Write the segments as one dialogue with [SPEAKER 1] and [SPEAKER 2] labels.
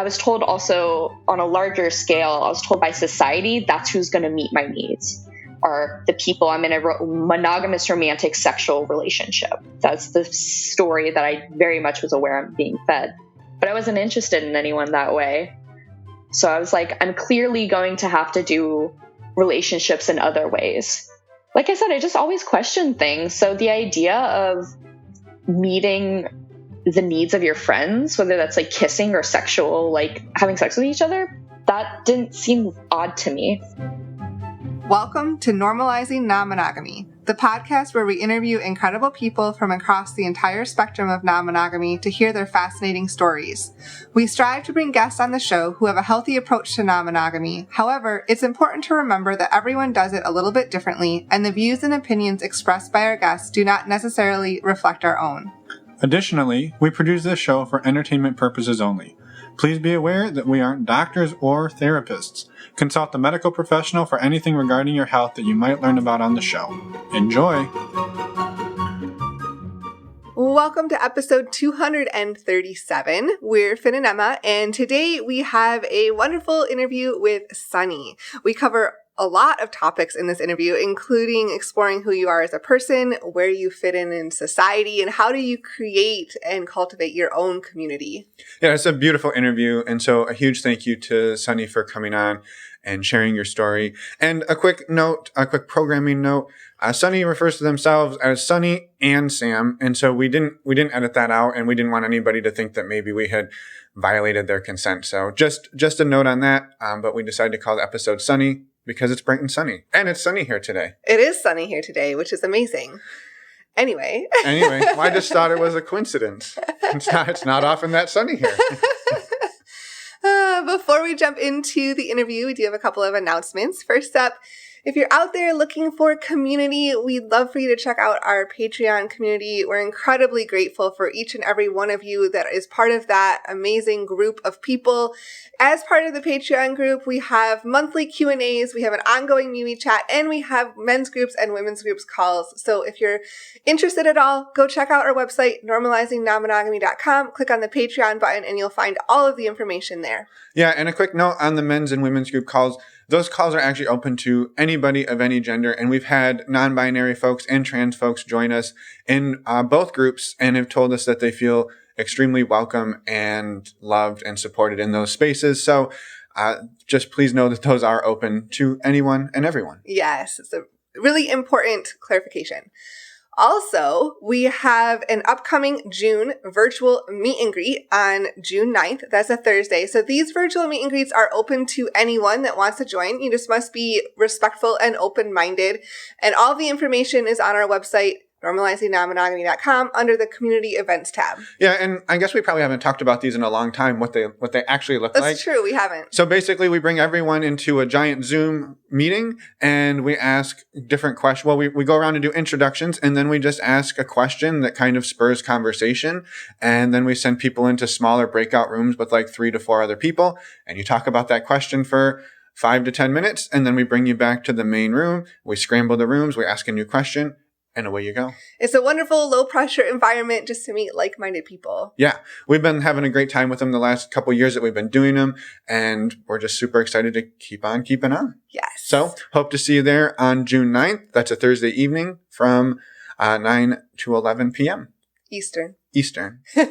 [SPEAKER 1] was told also on a larger scale, I was told by society, that's who's going to meet my needs, are the people I'm in a monogamous romantic sexual relationship. That's the story that I very much was aware I'm being fed. But I wasn't interested in anyone that way. So I was like, I'm clearly going to have to do relationships in other ways. Like I said, I just always question things. So the idea of meeting the needs of your friends, whether that's like kissing or sexual, like having sex with each other, that didn't seem odd to me.
[SPEAKER 2] Welcome to Normalizing Non-Monogamy, the podcast where we interview incredible people from across the entire spectrum of non-monogamy to hear their fascinating stories. We strive to bring guests on the show who have a healthy approach to non-monogamy. However, it's important to remember that everyone does it a little bit differently, and the views and opinions expressed by our guests do not necessarily reflect our own.
[SPEAKER 3] Additionally, we produce this show for entertainment purposes only. Please be aware that we aren't doctors or therapists. Consult a medical professional for anything regarding your health that you might learn about on the show. Enjoy!
[SPEAKER 2] Welcome to episode 237. We're Finn and Emma, and today we have a wonderful interview with Sunny. We cover a lot of topics in this interview, including exploring who you are as a person, where you fit in society, and how do you create and cultivate your own community.
[SPEAKER 3] Yeah, it's a beautiful interview, and so a huge thank you to Sunny for coming on and sharing your story. And a quick programming note, Sunny refers to themselves as Sunny and Sam, and so we didn't edit that out, and we didn't want anybody to think that maybe we had violated their consent. So just a note on that, but we decided to call the episode Sunny because it's bright and sunny. And it's sunny here today. It is sunny here today, which is amazing.
[SPEAKER 2] Anyway,
[SPEAKER 3] well, I just thought it was a coincidence. It's not often that sunny here.
[SPEAKER 2] Before we jump into the interview, we do have a couple of announcements. First up, if you're out there looking for community, we'd love for you to check out our Patreon community. We're incredibly grateful for each and every one of you that is part of that amazing group of people. As part of the Patreon group, we have monthly Q&As, we have an ongoing Mimi chat, and we have men's groups and women's groups calls. So if you're interested at all, go check out our website, normalizingnonmonogamy.com, click on the Patreon button, and you'll find all of the information there.
[SPEAKER 3] Yeah, and a quick note on the men's and women's group calls. Those calls are actually open to anybody of any gender, and we've had non-binary folks and trans folks join us in both groups and have told us that they feel extremely welcome and loved and supported in those spaces. So just please know that those are open to anyone and everyone.
[SPEAKER 2] Yes, it's a really important clarification. Also, we have an upcoming June virtual meet and greet on June 9th. That's a Thursday. So these virtual meet and greets are open to anyone that wants to join. You just must be respectful and open-minded. And all the information is on our website, normalizingnonmonogamy.com, under the community events tab.
[SPEAKER 3] Yeah, and I guess we probably haven't talked about these in a long time, what they actually look like.
[SPEAKER 2] That's true, we haven't.
[SPEAKER 3] So basically, we bring everyone into a giant Zoom meeting, and we ask different questions. Well, we go around and do introductions, and then we just ask a question that kind of spurs conversation, and then we send people into smaller breakout rooms with like 3 to 4 other people, and you talk about that question for 5 to 10 minutes, and then we bring you back to the main room. We scramble the rooms, we ask a new question, and away you go.
[SPEAKER 2] It's a wonderful, low-pressure environment just to meet like-minded people.
[SPEAKER 3] Yeah. We've been having a great time with them the last couple of years that we've been doing them, and we're just super excited to keep on keeping on.
[SPEAKER 2] Yes.
[SPEAKER 3] So, hope to see you there on June 9th. That's a Thursday evening from 9 to 11 p.m.
[SPEAKER 2] Eastern.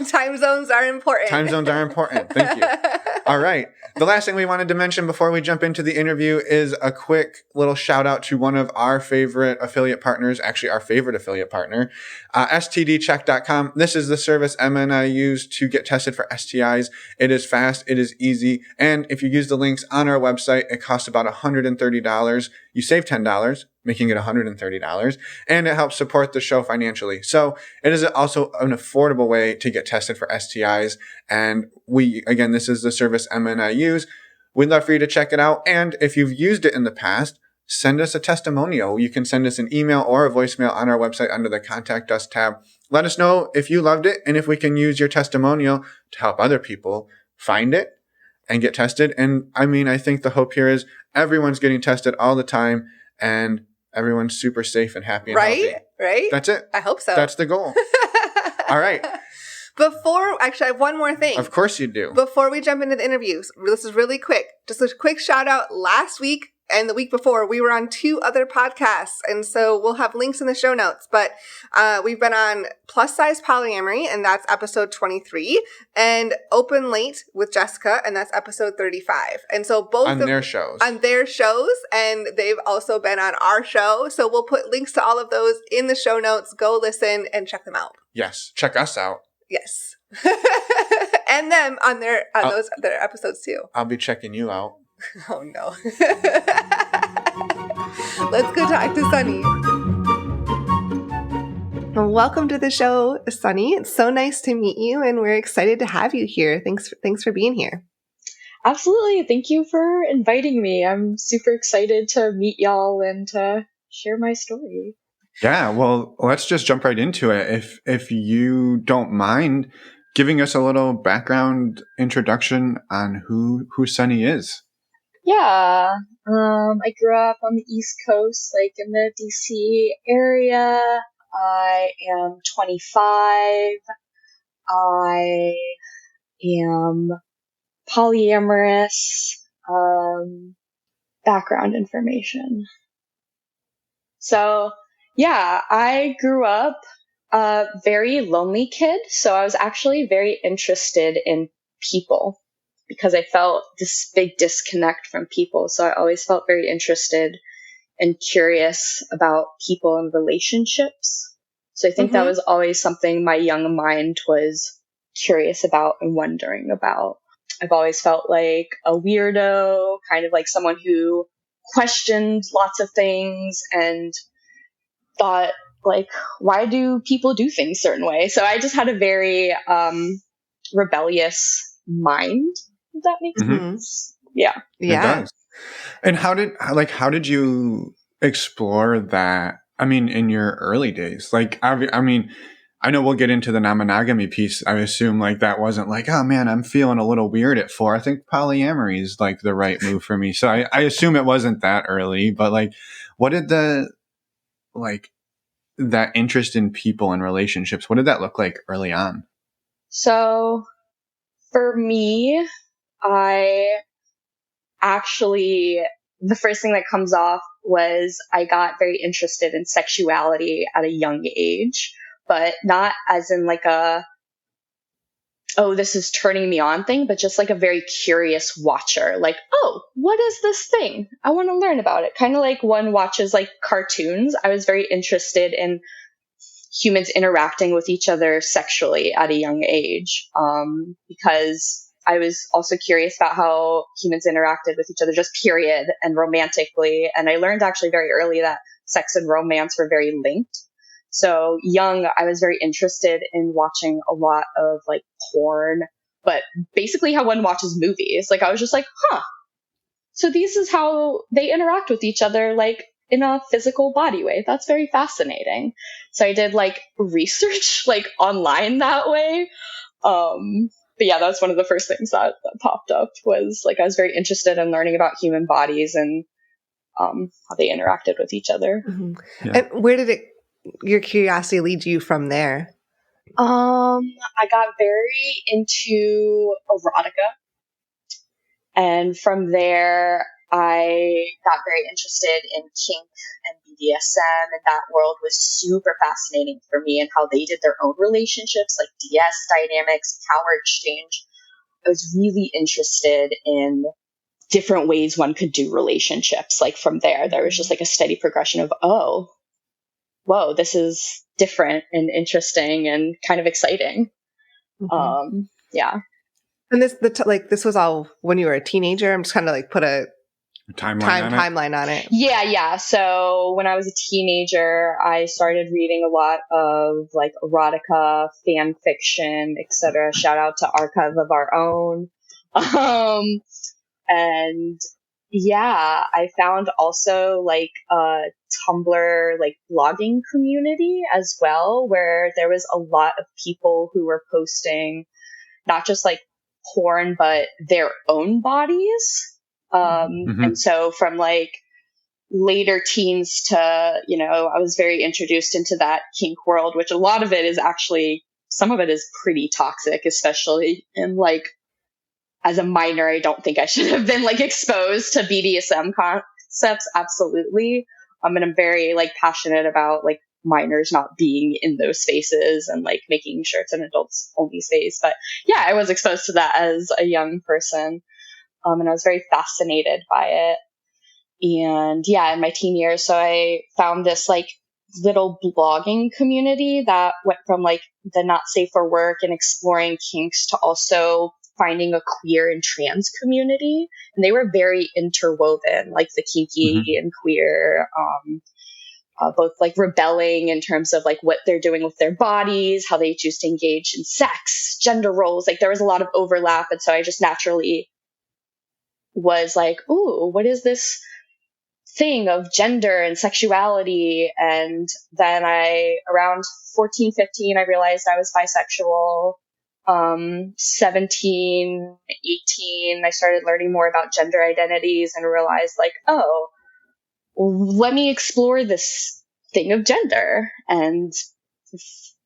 [SPEAKER 3] Time
[SPEAKER 2] zones are important.
[SPEAKER 3] Thank you. All right. The last thing we wanted to mention before we jump into the interview is a quick little shout out to one of our favorite affiliate partners, actually our favorite affiliate partner, stdcheck.com. This is the service Emma and I use to get tested for STIs. It is fast. It is easy. And if you use the links on our website, it costs about $130. You save $10, making it $130, and it helps support the show financially. So it is also an affordable way to get tested for STIs. And this is the service Emma and I use. We'd love for you to check it out. And if you've used it in the past, send us a testimonial. You can send us an email or a voicemail on our website under the Contact Us tab. Let us know if you loved it and if we can use your testimonial to help other people find it and get tested. And I think the hope here is everyone's getting tested all the time and everyone's super safe and happy and healthy.
[SPEAKER 2] Right?
[SPEAKER 3] That's it.
[SPEAKER 2] I hope so.
[SPEAKER 3] That's the goal. All right.
[SPEAKER 2] Actually, I have one more thing.
[SPEAKER 3] Of course you do.
[SPEAKER 2] Before we jump into the interviews, this is really quick. Just a quick shout out. Last week and the week before, we were on 2 other podcasts. And so we'll have links in the show notes. But we've been on Plus Size Polyamory, and that's episode 23. And Open Late with Jessica, and that's episode 35. And so both
[SPEAKER 3] on their shows.
[SPEAKER 2] On their shows. And they've also been on our show. So we'll put links to all of those in the show notes. Go listen and check them out. Yes.
[SPEAKER 3] Check us out.
[SPEAKER 2] Yes. And them on their episodes too.
[SPEAKER 3] I'll be checking you out.
[SPEAKER 2] Oh no. Let's go talk to Sunny. Welcome to the show, Sunny. It's so nice to meet you, and we're excited to have you here. Thanks for being here.
[SPEAKER 1] Absolutely. Thank you for inviting me. I'm super excited to meet y'all and to share my story.
[SPEAKER 3] Yeah, well, let's just jump right into it. If you don't mind giving us a little background introduction on who Sunny is.
[SPEAKER 1] Yeah, I grew up on the East Coast, like in the DC area. I am 25. I am polyamorous. Background information. So, yeah, I grew up a very lonely kid. So I was actually very interested in people because I felt this big disconnect from people. So I always felt very interested and curious about people and relationships. So I think that was always something my young mind was curious about and wondering about. I've always felt like a weirdo, kind of like someone who questioned lots of things and thought, like, why do people do things certain way? So I just had a very rebellious mind, if that makes sense. Yeah.
[SPEAKER 2] Yeah.
[SPEAKER 3] It does. And how did you explore that? I mean, in your early days, like, I mean, I know we'll get into the non-monogamy piece. I assume like that wasn't like, oh man, I'm feeling a little weird at 4. I think polyamory is like the right move for me. So I assume it wasn't that early, but like, what did that interest in people and relationships, what did that look like early on?
[SPEAKER 1] So for me, the first thing that comes off was I got very interested in sexuality at a young age, but not as in like this is turning me on thing, but just like a very curious watcher. Like, oh, what is this thing? I want to learn about it. Kind of like one watches like cartoons. I was very interested in humans interacting with each other sexually at a young age, because I was also curious about how humans interacted with each other, just period, and romantically. And I learned actually very early that sex and romance were very linked. So young, I was very interested in watching a lot of like porn, but basically how one watches movies. Like I was just like, so this is how they interact with each other, like in a physical body way. That's very fascinating. So I did like research like online that way. But yeah, that was one of the first things that popped up was like, I was very interested in learning about human bodies and how they interacted with each other.
[SPEAKER 2] Mm-hmm. Yeah. And where did your curiosity lead you from there?
[SPEAKER 1] I got very into erotica. And from there, I got very interested in kink and BDSM, and that world was super fascinating for me and how they did their own relationships, like DS dynamics, power exchange. I was really interested in different ways one could do relationships. Like from there was just like a steady progression of, oh, whoa, this is different and interesting and kind of exciting. Mm-hmm. Yeah.
[SPEAKER 2] And this was all when you were a teenager. I'm just kind of like put a timeline on it.
[SPEAKER 1] Yeah. So when I was a teenager, I started reading a lot of like erotica, fan fiction, etc. Shout out to Archive of Our Own. And yeah, I found also like a Tumblr like blogging community as well, where there was a lot of people who were posting not just like porn, but their own bodies. And so from like later teens to, I was very introduced into that kink world, which a lot of it is actually some of it is pretty toxic, especially in like, as a minor, I don't think I should have been like exposed to BDSM concepts. Absolutely. And I'm very like passionate about like minors not being in those spaces and like making sure it's an adults only space. But yeah, I was exposed to that as a young person. And I was very fascinated by it. And yeah, in my teen years, so I found this like little blogging community that went from like the not safe for work and exploring kinks to also finding a queer and trans community. And they were very interwoven, like the kinky and queer, both like rebelling in terms of like what they're doing with their bodies, how they choose to engage in sex, gender roles. Like there was a lot of overlap. And so I just naturally was like, ooh, what is this thing of gender and sexuality? And then around 14, 15, I realized I was bisexual. 17, 18, I started learning more about gender identities and realized like, oh, let me explore this thing of gender, and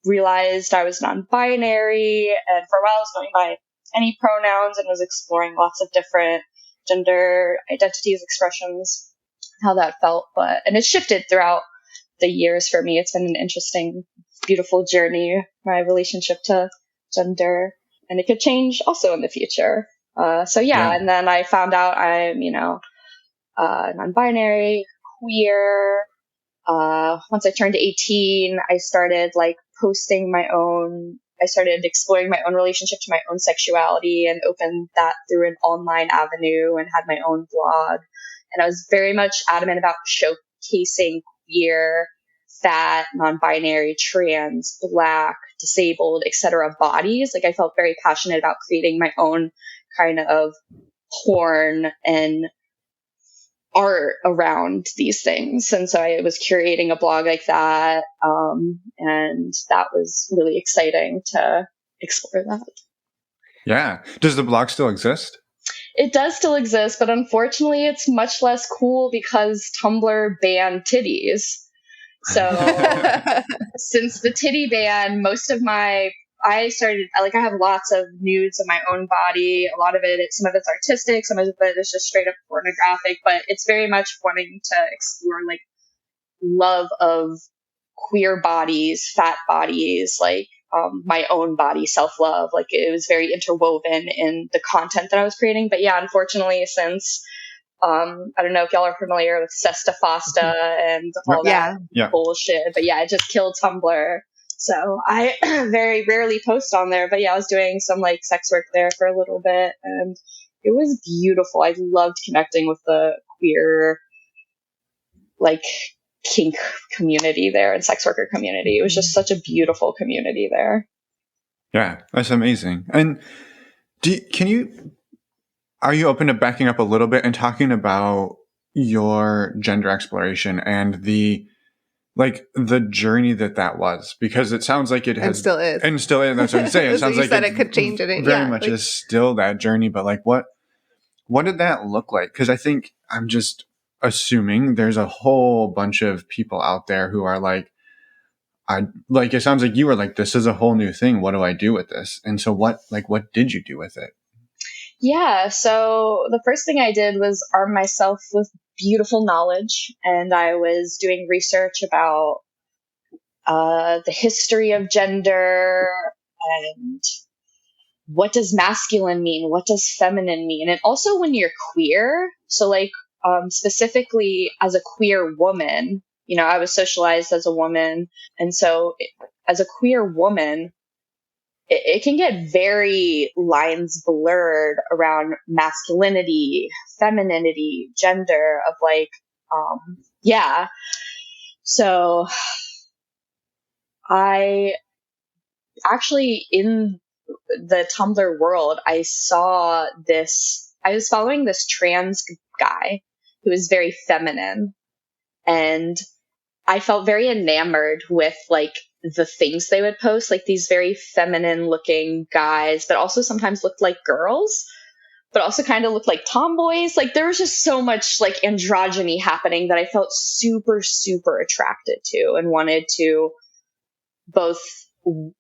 [SPEAKER 1] realized I was non-binary. And for a while I was going by any pronouns and was exploring lots of different gender identities, expressions, how that felt. And it shifted throughout the years for me. It's been an interesting, beautiful journey, my relationship to gender, and it could change also in the future. And then I found out I'm, non-binary, queer. Once I turned 18, I started like I started exploring my own relationship to my own sexuality and opened that through an online avenue and had my own blog. And I was very much adamant about showcasing queer, fat, non-binary, trans, Black, disabled, etc. bodies. Like I felt very passionate about creating my own kind of porn and art around these things. And so I was curating a blog like that. And that was really exciting to explore that.
[SPEAKER 3] Yeah. Does the blog still exist?
[SPEAKER 1] It does still exist, but unfortunately it's much less cool because Tumblr banned titties. So since the titty ban, I have lots of nudes of my own body. A lot of some of it's artistic, some of it is just straight up pornographic, but it's very much wanting to explore like love of queer bodies, fat bodies, like my own body, self-love. Like it was very interwoven in the content that I was creating. But yeah, unfortunately, since I don't know if y'all are familiar with Sesta Fosta and all that bullshit, but yeah, it just killed Tumblr. So I very rarely post on there, but yeah, I was doing some like sex work there for a little bit, and it was beautiful. I loved connecting with the queer, like kink community there and sex worker community. It was just such a beautiful community there.
[SPEAKER 3] Yeah, that's amazing. And are you open to backing up a little bit and talking about your gender exploration and the journey that was? Because it sounds like it has, and still is. That's what I'm saying. It sounds like it could change it. Very much is still that journey. But like, what did that look like? Because I think I'm just assuming there's a whole bunch of people out there who are like, it sounds like you were like, this is a whole new thing. What do I do with this? And so what did you do with it?
[SPEAKER 1] Yeah. So the first thing I did was arm myself with beautiful knowledge. And I was doing research about the history of gender and what does masculine mean? What does feminine mean? And also when you're queer, so like specifically as a queer woman, I was socialized as a woman. And so as a queer woman, it can get very lines blurred around masculinity, femininity, gender of like, So I actually, in the Tumblr world, I was following this trans guy who was very feminine, and I felt very enamored with like the things they would post, like these very feminine looking guys, but also sometimes looked like girls, but also kind of looked like tomboys. Like there was just so much like androgyny happening that I felt super, super attracted to and wanted to both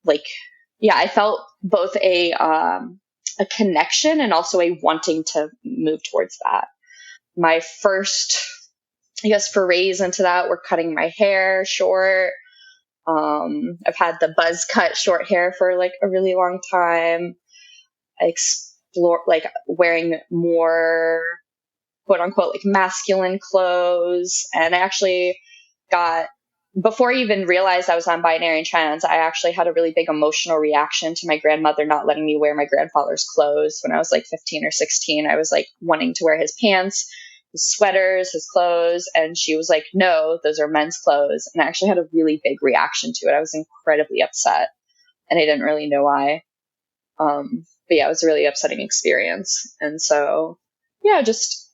[SPEAKER 1] like yeah, I felt both a connection and also a wanting to move towards that. My first, I guess, forays into that were cutting my hair short. I've had the buzz cut short hair for like a really long time. I explore like wearing more quote unquote like masculine clothes. And I actually got, before I even realized I was non-binary and trans, I actually had a really big emotional reaction to my grandmother not letting me wear my grandfather's clothes when I was like 15 or 16. I was like wanting to wear his pants, his sweaters, his clothes. And she was like, no, those are men's clothes. And I actually had a really big reaction to it. I was incredibly upset and I didn't really know why. But yeah, it was a really upsetting experience. And so, yeah, just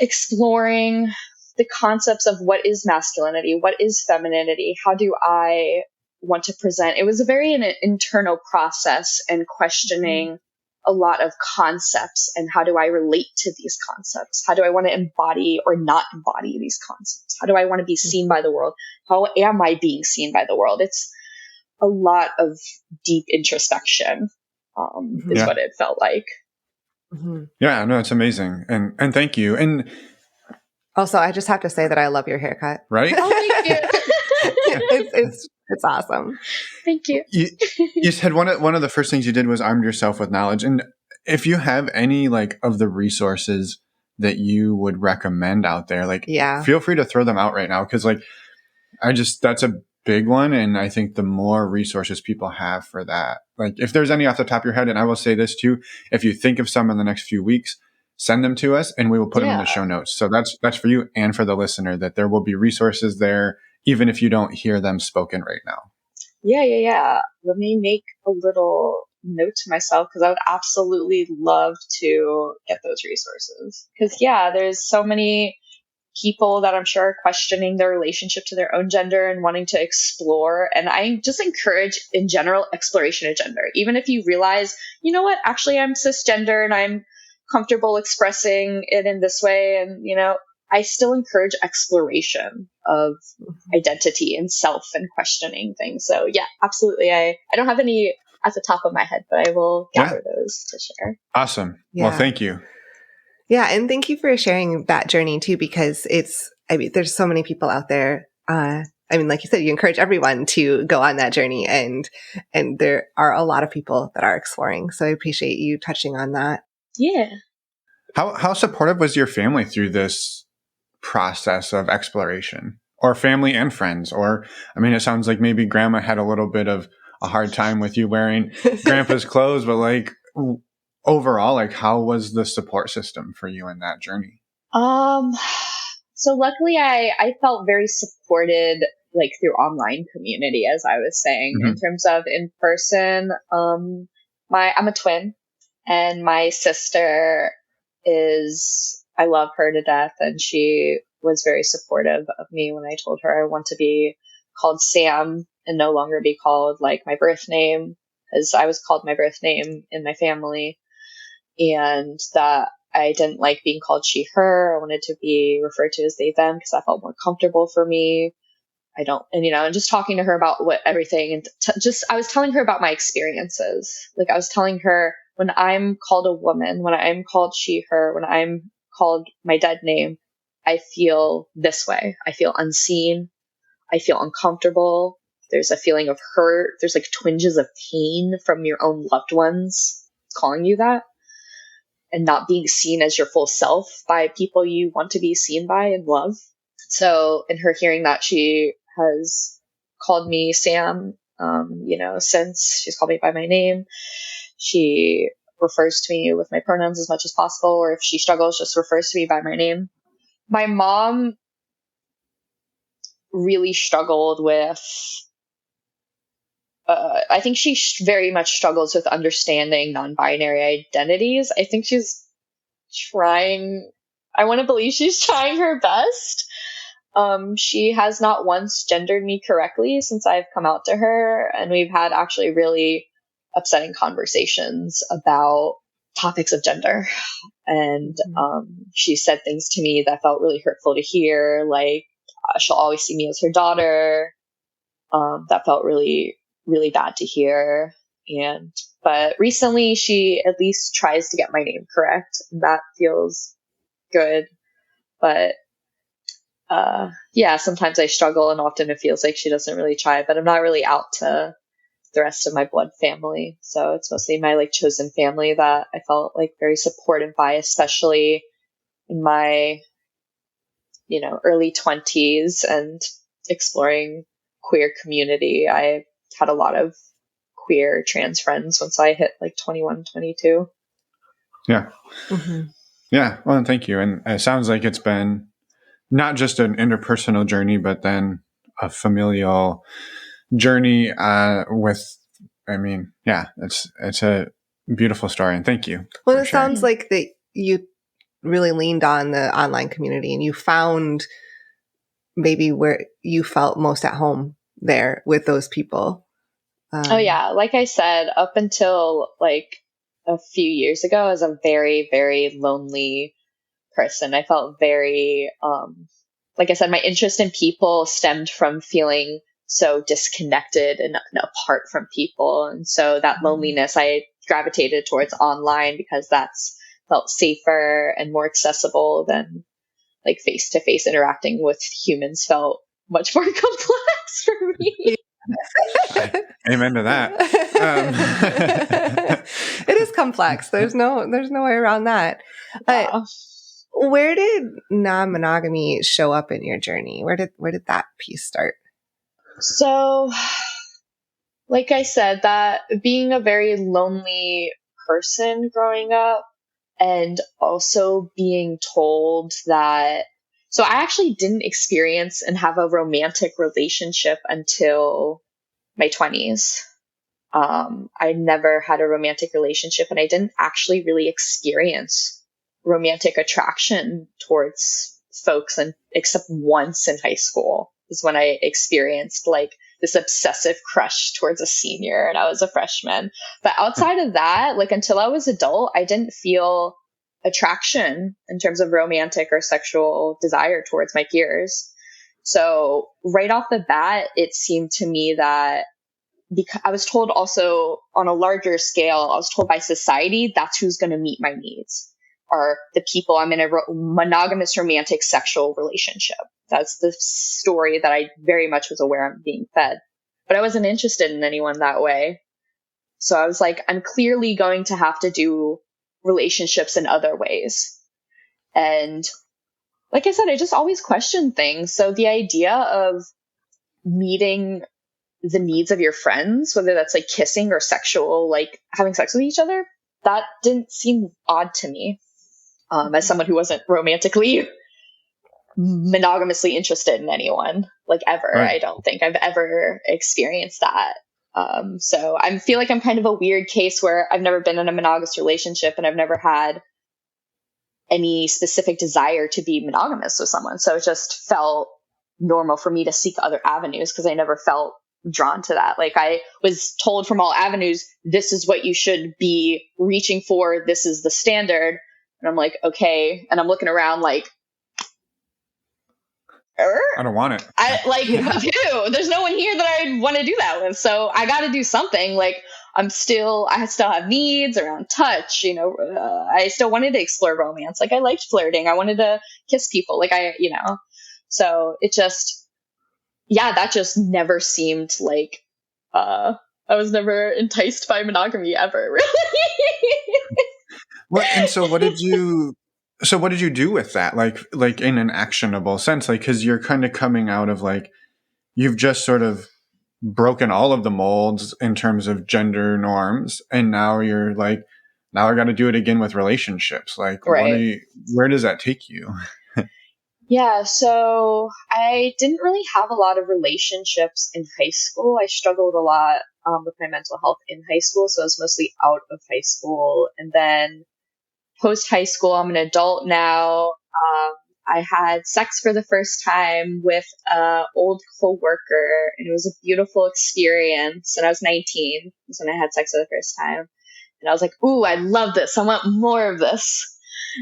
[SPEAKER 1] exploring the concepts of what is masculinity, what is femininity, how do I want to present. It was a very an internal process and questioning a lot of concepts and how do I relate to these concepts? How do I want to embody or not embody these concepts? How do I want to be seen by the world? How am I being seen by the world? It's a lot of deep introspection, is what it felt like.
[SPEAKER 3] Yeah, no, it's amazing. And thank you. And
[SPEAKER 2] also, I just have to say that I love your haircut.
[SPEAKER 3] Right?
[SPEAKER 1] Oh, thank you.
[SPEAKER 2] It's awesome.
[SPEAKER 1] Thank you.
[SPEAKER 3] You said one of the first things you did was armed yourself with knowledge. And if you have any like of the resources that you would recommend out there, like feel free to throw them out right now. Cause like that's a big one. And I think the more resources people have for that, like if there's any off the top of your head, and I will say this too, if you think of some in the next few weeks, send them to us and we will put them in the show notes. So that's for you and for the listener, that there will be resources there, even if you don't hear them spoken right now.
[SPEAKER 1] Yeah. Let me make a little note to myself because I would absolutely love to get those resources. Because there's so many people that I'm sure are questioning their relationship to their own gender and wanting to explore. And I just encourage, in general, exploration of gender. Even if you realize, you know what, actually I'm cisgender and I'm comfortable expressing it in this way. And, I still encourage exploration of identity and self and questioning things. So yeah, absolutely. I don't have any at the top of my head, but I will gather those to share.
[SPEAKER 3] Awesome. Yeah. Well, thank you.
[SPEAKER 2] Yeah. And thank you for sharing that journey too, because there's so many people out there. Like you said, you encourage everyone to go on that journey and there are a lot of people that are exploring. So I appreciate you touching on that.
[SPEAKER 1] Yeah.
[SPEAKER 3] How supportive was your family through this process of exploration, or family and friends? Or, it sounds like maybe grandma had a little bit of a hard time with you wearing grandpa's clothes, but like overall, like how was the support system for you in that journey?
[SPEAKER 1] So luckily I felt very supported like through online community, as I was saying, in terms of in person. I'm a twin and my sister I love her to death. And she was very supportive of me when I told her I want to be called Sam and no longer be called like my birth name, as I was called my birth name in my family. And that I didn't like being called she, her. I wanted to be referred to as they, them, because that felt more comfortable for me. And just talking to her about what everything, and I was telling her about my experiences. Like I was telling her, when I'm called a woman, when I'm called she, her, when I'm called my dead name, I feel this way. I feel unseen. I feel uncomfortable. There's a feeling of hurt. There's like twinges of pain from your own loved ones calling you that, and not being seen as your full self by people you want to be seen by and love. So in her hearing that, she has called me Sam, since she's called me by my name. She refers to me with my pronouns as much as possible, or if she struggles, just refers to me by my name. My mom really struggled with, I think she very much struggles with understanding non-binary identities. I think she's trying, I want to believe she's trying her best. She has not once gendered me correctly since I've come out to her, and we've had actually really upsetting conversations about topics of gender. And she said things to me that felt really hurtful to hear, like she'll always see me as her daughter. That felt really really bad to hear. But recently she at least tries to get my name correct, and that feels good. But yeah, sometimes I struggle, and often it feels like she doesn't really try, but I'm not really out to the rest of my blood family. So it's mostly my like chosen family that I felt like very supported by, especially in my, early 20s and exploring queer community. I had a lot of queer trans friends once I hit like 21, 22.
[SPEAKER 3] Yeah.
[SPEAKER 2] Mm-hmm.
[SPEAKER 3] Yeah. Well, thank you. And it sounds like it's been not just an interpersonal journey, but then a familial journey it's a beautiful story. And thank you.
[SPEAKER 2] Well, it sounds like that you really leaned on the online community and you found maybe where you felt most at home there with those people.
[SPEAKER 1] Oh yeah. Like I said, up until like a few years ago, I was a very, very lonely person. I felt very, like I said, my interest in people stemmed from feeling so disconnected and apart from people. And so that loneliness, I gravitated towards online because that's felt safer and more accessible than like face-to-face interacting with humans felt much more complex for me.
[SPEAKER 3] Amen to that.
[SPEAKER 2] It is complex. There's no way around that. Where did non-monogamy show up in your journey? Where did that piece start?
[SPEAKER 1] So, like I said, that being a very lonely person growing up, and also being told that, so I actually didn't experience and have a romantic relationship until my 20s. I never had a romantic relationship, and I didn't actually really experience romantic attraction towards folks, and except once in high school is when I experienced like this obsessive crush towards a senior, and I was a freshman. But outside of that, like until I was adult, I didn't feel attraction in terms of romantic or sexual desire towards my peers. So right off the bat, it seemed to me that, because I was told also on a larger scale, I was told by society, that's who's going to meet my needs, are the people I'm in a monogamous romantic sexual relationship. That's the story that I very much was aware I'm being fed. But I wasn't interested in anyone that way. So I was like, I'm clearly going to have to do relationships in other ways. And like I said, I just always questioned things. So the idea of meeting the needs of your friends, whether that's like kissing or sexual, like having sex with each other, that didn't seem odd to me. As someone who wasn't romantically monogamously interested in anyone, like ever. Right. I don't think I've ever experienced that. So I feel like I'm kind of a weird case where I've never been in a monogamous relationship and I've never had any specific desire to be monogamous with someone. So it just felt normal for me to seek other avenues because I never felt drawn to that. Like I was told from all avenues, this is what you should be reaching for. This is the standard. And I'm like, okay. And I'm looking around like,
[SPEAKER 3] I don't want it.
[SPEAKER 1] With who? There's no one here that I want to do that with. So I got to do something. Like I still have needs around touch. I still wanted to explore romance. Like I liked flirting. I wanted to kiss people. So it just, that just never seemed like, I was never enticed by monogamy ever, really.
[SPEAKER 3] Well, and so what did you do with that? Like in an actionable sense, like, cause you're kind of coming out of like, you've just sort of broken all of the molds in terms of gender norms. And now you're like, now I got to do it again with relationships. Like, right. Where does that take you?
[SPEAKER 1] Yeah. So I didn't really have a lot of relationships in high school. I struggled a lot with my mental health in high school. So I was mostly out of high school. And then post high school, I'm an adult now. I had sex for the first time with an old coworker, and it was a beautiful experience. And I was 19 when I had sex for the first time. And I was like, ooh, I love this. I want more of this.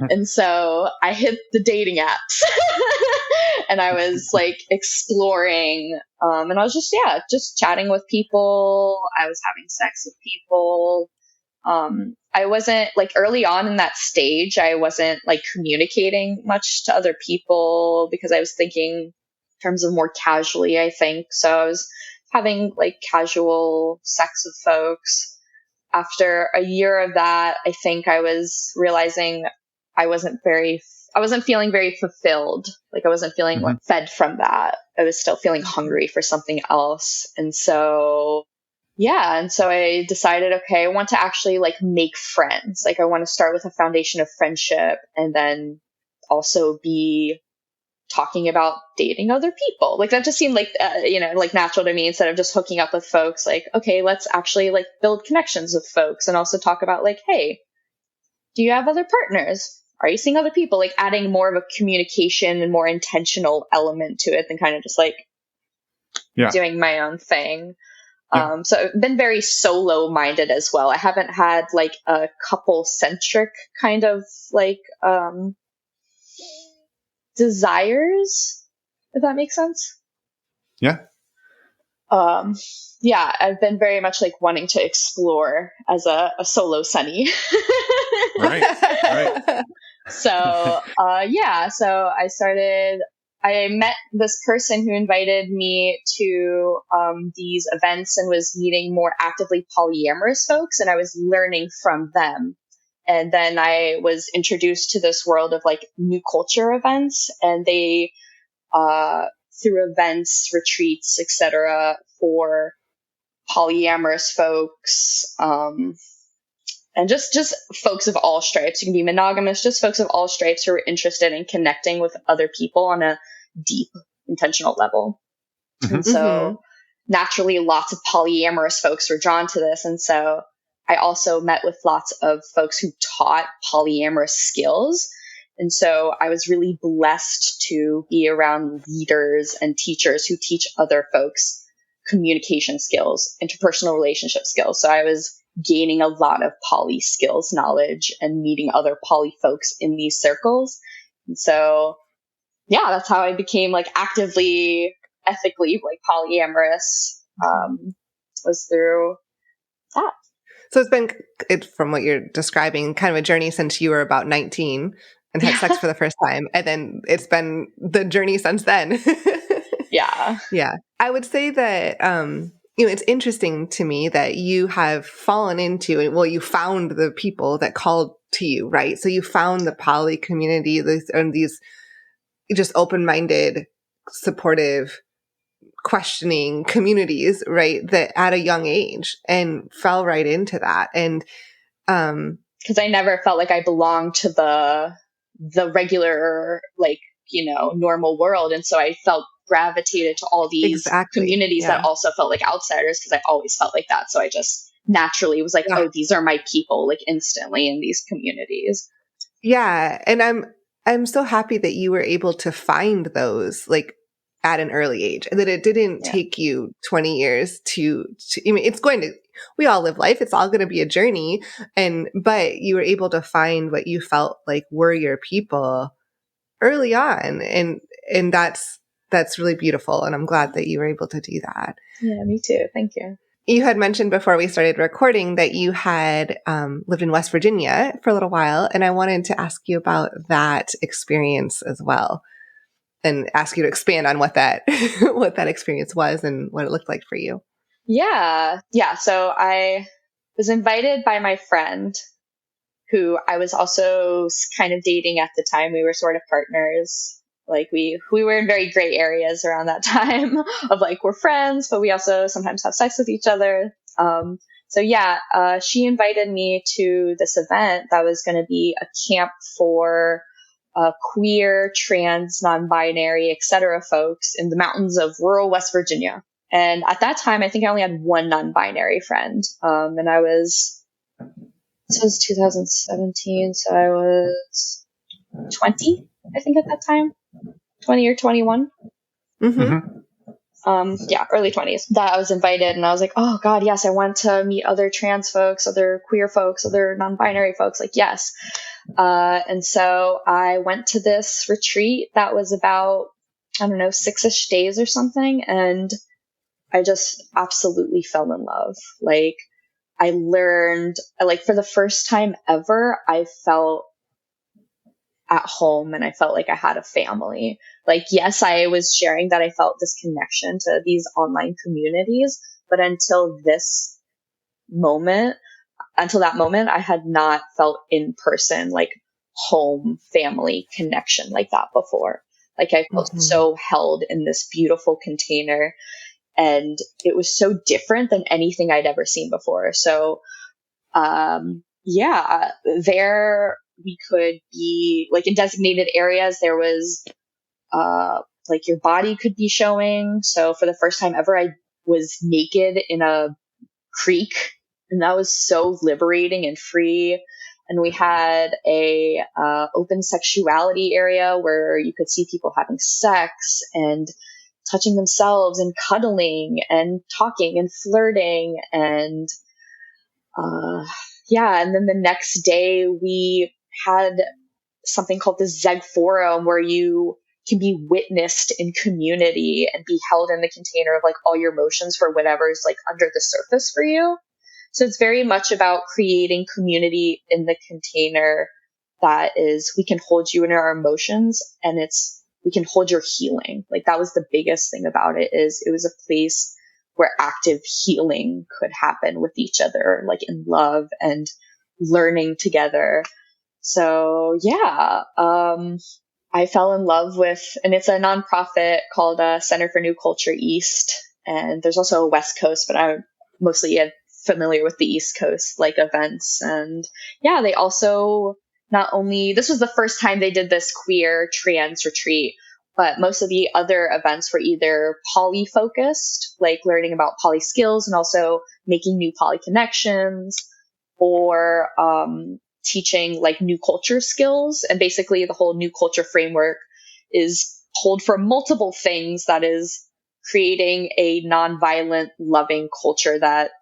[SPEAKER 1] And so I hit the dating apps and I was like exploring, and I was just chatting with people. I was having sex with people. I wasn't like early on in that stage, I wasn't like communicating much to other people because I was thinking in terms of more casually, I think. So I was having like casual sex with folks. After a year of that, I think I was realizing I wasn't feeling very fulfilled. Like I wasn't feeling like fed from that. I was still feeling hungry for something else. And so I decided, okay, I want to actually like make friends. Like I want to start with a foundation of friendship and then also be talking about dating other people. Like that just seemed like, like natural to me instead of just hooking up with folks. Like, okay, let's actually like build connections with folks and also talk about like, hey, do you have other partners? Are you seeing other people? Like adding more of a communication and more intentional element to it than kind of just like doing my own thing. Yeah. So I've been very solo minded as well. I haven't had like a couple centric kind of like desires, if that makes sense.
[SPEAKER 3] Yeah.
[SPEAKER 1] I've been very much like wanting to explore as a solo Sunny. Right. So I met this person who invited me to these events and was meeting more actively polyamorous folks, and I was learning from them. And then I was introduced to this world of like new culture events, and they through events, retreats, etc., for polyamorous folks, and just folks of all stripes. You can be monogamous, just folks of all stripes who are interested in connecting with other people on a deep, intentional level. And so naturally, lots of polyamorous folks were drawn to this. And so I also met with lots of folks who taught polyamorous skills. And so I was really blessed to be around leaders and teachers who teach other folks communication skills, interpersonal relationship skills. So I was gaining a lot of poly skills knowledge and meeting other poly folks in these circles. And so, that's how I became like actively, ethically like polyamorous, was through that.
[SPEAKER 2] So it's from what you're describing, kind of a journey since you were about 19 and had sex for the first time. And then it's been the journey since then.
[SPEAKER 1] Yeah.
[SPEAKER 2] Yeah. I would say that, it's interesting to me that you have fallen into, you found the people that called to you, right? So you found the poly community, these just open-minded, supportive, questioning communities, right? That at a young age and fell right into that. And,
[SPEAKER 1] because I never felt like I belonged to the regular, like, normal world. And so I felt gravitated to all these communities that also felt like outsiders because I always felt like that. So I just naturally was like, oh, these are my people, like instantly in these communities.
[SPEAKER 2] Yeah. And I'm so happy that you were able to find those like at an early age and that it didn't take you 20 years to we all live life. It's all going to be a journey. But you were able to find what you felt like were your people early on. And that's really beautiful. And I'm glad that you were able to do that.
[SPEAKER 1] Yeah, me too. Thank you.
[SPEAKER 2] You had mentioned before we started recording that you had lived in West Virginia for a little while. And I wanted to ask you about that experience as well and ask you to expand on what that experience was and what it looked like for you.
[SPEAKER 1] Yeah. So I was invited by my friend who I was also kind of dating at the time. We were sort of partners. Like we were in very gray areas around that time of like, we're friends, but we also sometimes have sex with each other. She invited me to this event that was going to be a camp for queer, trans, non-binary, etc. folks in the mountains of rural West Virginia. And at that time, I think I only had one non-binary friend. This was 2017, so I was 20, I think at that time. 20 or 21. Early 20s. That I was invited and I was like, oh God, yes, I want to meet other trans folks, other queer folks, other non-binary folks. Like, yes. And so I went to this retreat that was about, I don't know, 6-ish days or something. And I just absolutely fell in love. Like, I learned, like, for the first time ever, I felt at home and I felt like I had a family. Like, yes, I was sharing that I felt this connection to these online communities, but until that moment, I had not felt in person, like, home family connection like that before. Like, I felt so held in this beautiful container, and it was so different than anything I'd ever seen before. So, there we could be, like, in designated areas, there was, like, your body could be showing. So for the first time ever, I was naked in a creek, and that was so liberating and free. And we had a open sexuality area where you could see people having sex and touching themselves and cuddling and talking and flirting. And and then the next day we had something called the Zeg Forum, where you can be witnessed in community and be held in the container of, like, all your emotions for whatever's, like, under the surface for you. So it's very much about creating community in the container that is, we can hold you in our emotions, and we can hold your healing. Like, that was the biggest thing about it, is it was a place where active healing could happen with each other, like, in love and learning together. So I fell in love with, and it's a nonprofit called Center for New Culture East. And there's also a West Coast, but I'm mostly familiar with the East Coast, like, events. And they also, not only, this was the first time they did this queer trans retreat, but most of the other events were either poly focused, like learning about poly skills and also making new poly connections, or teaching, like, new culture skills. And basically the whole new culture framework is pulled from multiple things, that is creating a nonviolent, loving culture that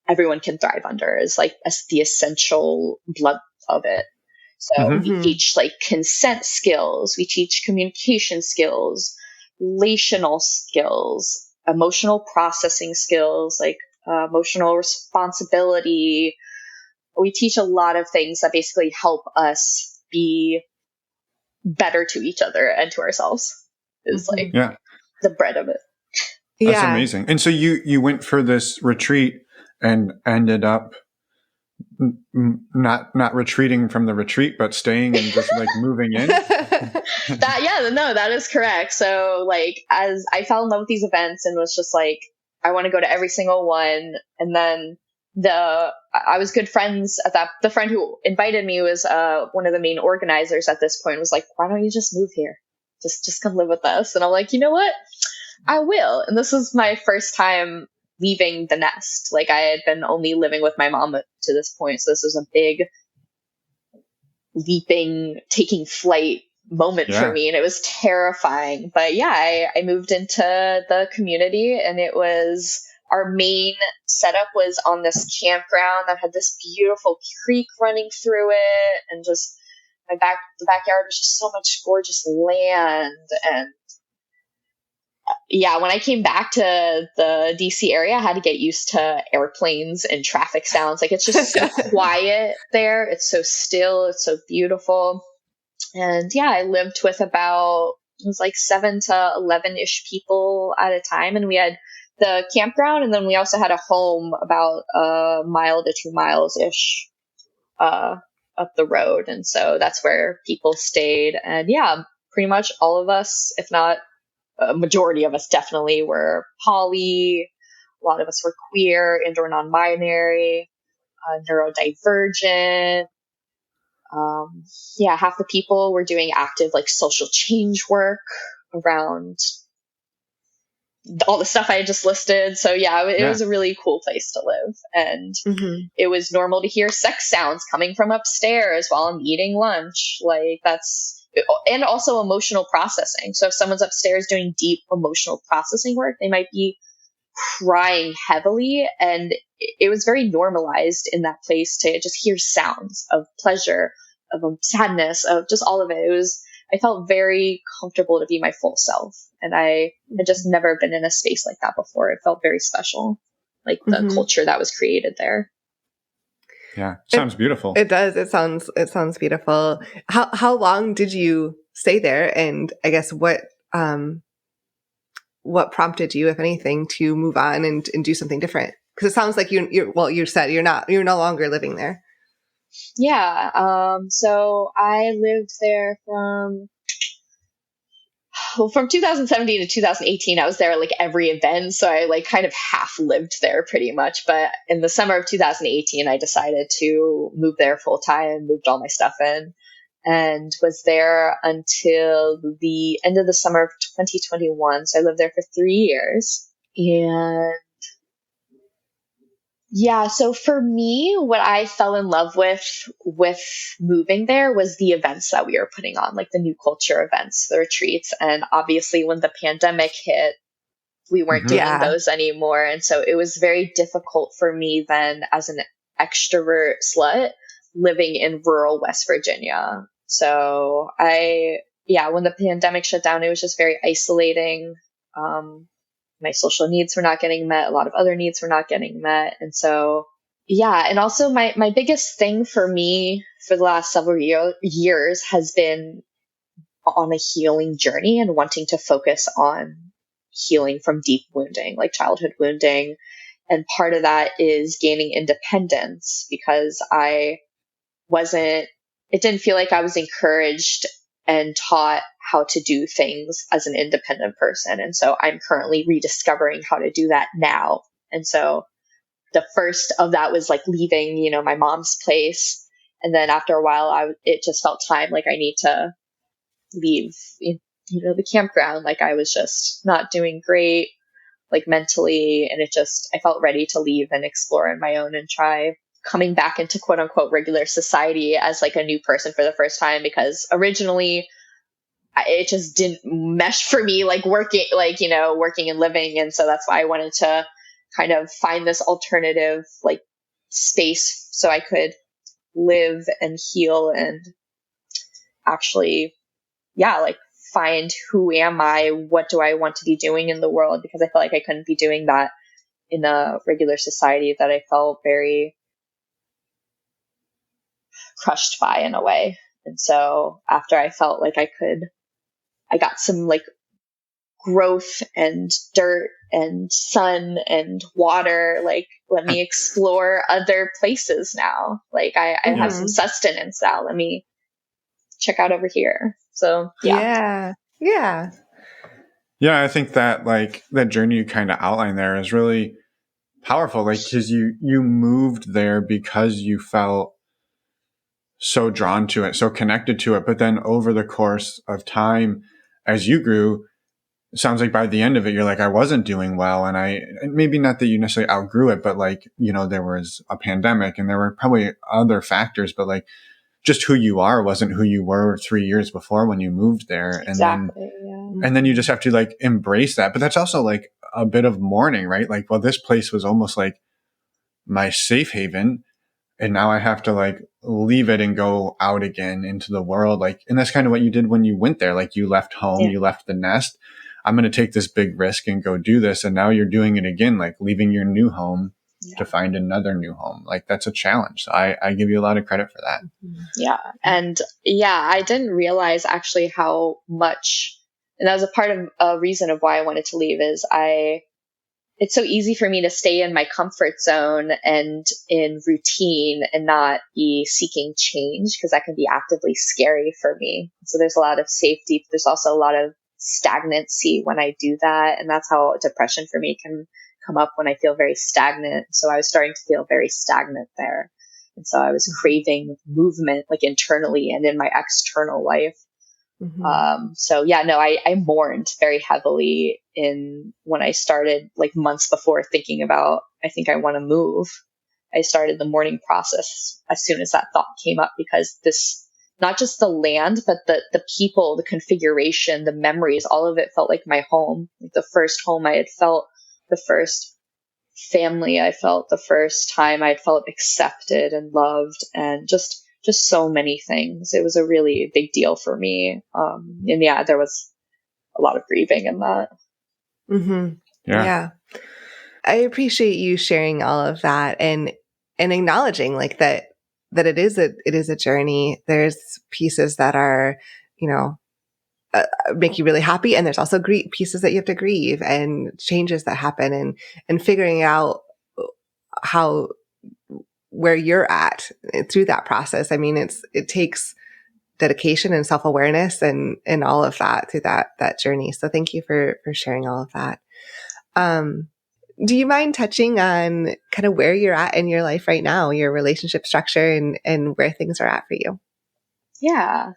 [SPEAKER 1] everyone can thrive under, is, like, the essential blood of it. So we teach, like, consent skills, we teach communication skills, relational skills, emotional processing skills, like emotional responsibility. We teach a lot of things that basically help us be better to each other and to ourselves, is like the bread of it.
[SPEAKER 3] That's amazing. And so you went for this retreat and ended up not retreating from the retreat, but staying and just, like, moving in.
[SPEAKER 1] That is correct. So, like, as I fell in love with these events and was just like, I want to go to every single one. And then I was good friends at that. The friend who invited me was one of the main organizers at this point, was like, why don't you just move here? Just come live with us. And I'm like, you know what? I will. And this was my first time leaving the nest. Like, I had been only living with my mom to this point. So this was a big taking flight moment for me. And it was terrifying. But I moved into the community, and it was, our main setup was on this campground that had this beautiful creek running through it. And just the backyard was just so much gorgeous land. And when I came back to the DC area, I had to get used to airplanes and traffic sounds. Like, it's just so quiet there. It's so still. It's so beautiful. And I lived with about, it was like 7 to 11-ish people at a time. And we had the campground, and then we also had a home about a mile to 2 miles-ish up the road. And so that's where people stayed. And pretty much all of us, if not a majority of us, definitely were poly. A lot of us were queer and or non-binary, neurodivergent. Half the people were doing active, like, social change work around all the stuff I just listed. So it was a really cool place to live. And it was normal to hear sex sounds coming from upstairs while I'm eating lunch. Like, and also emotional processing. So if someone's upstairs doing deep emotional processing work, they might be crying heavily, and it was very normalized in that place to just hear sounds of pleasure, of sadness, of just all of it. I felt very comfortable to be my full self, and I had just never been in a space like that before. It felt very special, like the culture that was created there.
[SPEAKER 3] Yeah, sounds beautiful.
[SPEAKER 2] It does. It sounds beautiful. How long did you stay there? And I guess what prompted you, if anything, to move on and do something different? Because it sounds like you said you're no longer living there.
[SPEAKER 1] Yeah. So I lived there from 2017 to 2018. I was there like every event. So I like kind of half lived there pretty much. But in the summer of 2018, I decided to move there full time, moved all my stuff in, and was there until the end of the summer of 2021. So I lived there for 3 years. And yeah, so for me, what I fell in love with moving there was the events that we were putting on, like the new culture events, the retreats. And obviously when the pandemic hit, we weren't doing those anymore. And so it was very difficult for me then as an extrovert slut living in rural West Virginia. So when the pandemic shut down, it was just very isolating. My social needs were not getting met. A lot of other needs were not getting met. And so, and also my biggest thing for me for the last several years has been on a healing journey and wanting to focus on healing from deep wounding, like childhood wounding. And part of that is gaining independence, because it didn't feel like I was encouraged and taught how to do things as an independent person. And so I'm currently rediscovering how to do that now. And so the first of that was like leaving, my mom's place. And then after a while, it just felt time like I need to leave, the campground. Like I was just not doing great, like mentally. And I felt ready to leave and explore on my own and try coming back into quote unquote regular society as like a new person for the first time, because originally it just didn't mesh for me, like working and living. And so that's why I wanted to kind of find this alternative like space so I could live and heal and actually, like find who am I? What do I want to be doing in the world? Because I felt like I couldn't be doing that in a regular society that I felt very crushed by in a way. And so after I felt like I got some like growth and dirt and sun and water, like let me explore other places now. Like I have some sustenance now. Let me check out over here. So
[SPEAKER 2] yeah.
[SPEAKER 3] Yeah, I think that like that journey you kind of outlined there is really powerful. Like, because you moved there because you felt so drawn to it, so connected to it. But then over the course of time, as you grew, it sounds like by the end of it, you're like, I wasn't doing well. And maybe not that you necessarily outgrew it, but like, there was a pandemic and there were probably other factors, but like just who you are wasn't who you were 3 years before when you moved there.
[SPEAKER 1] Exactly,
[SPEAKER 3] and then you just have to like embrace that. But that's also like a bit of mourning, right? Like, well, this place was almost like my safe haven. And now I have to like leave it and go out again into the world. Like, and that's kind of what you did when you went there. Like you left home, you left the nest. I'm going to take this big risk and go do this. And now you're doing it again, like leaving your new home to find another new home. Like that's a challenge. So I give you a lot of credit for that.
[SPEAKER 1] Yeah. And I didn't realize actually how much, and that was a part of a reason of why I wanted to leave is it's so easy for me to stay in my comfort zone and in routine and not be seeking change, because that can be actively scary for me. So there's a lot of safety, but there's also a lot of stagnancy when I do that. And that's how depression for me can come up, when I feel very stagnant. So I was starting to feel very stagnant there. And so I was craving movement, like internally and in my external life. I mourned very heavily when I started, like months before, thinking about, I think I want to move. I started the mourning process as soon as that thought came up, because this, not just the land, but the people, the configuration, the memories, all of it felt like my home, like the first home I had felt the first family I felt, the first time I felt accepted and loved, and just so many things. It was a really big deal for me. And yeah, there was a lot of grieving in that.
[SPEAKER 2] Mm-hmm. Yeah. I appreciate you sharing all of that and acknowledging like that it is a journey. There's pieces that are, make you really happy, and there's also pieces that you have to grieve, and changes that happen, and figuring out where you're at through that process. I mean, it takes dedication and self-awareness and all of that through that journey. So thank you for sharing all of that. Do you mind touching on kind of where you're at in your life right now, your relationship structure, and where things are at for you?
[SPEAKER 1] Yeah.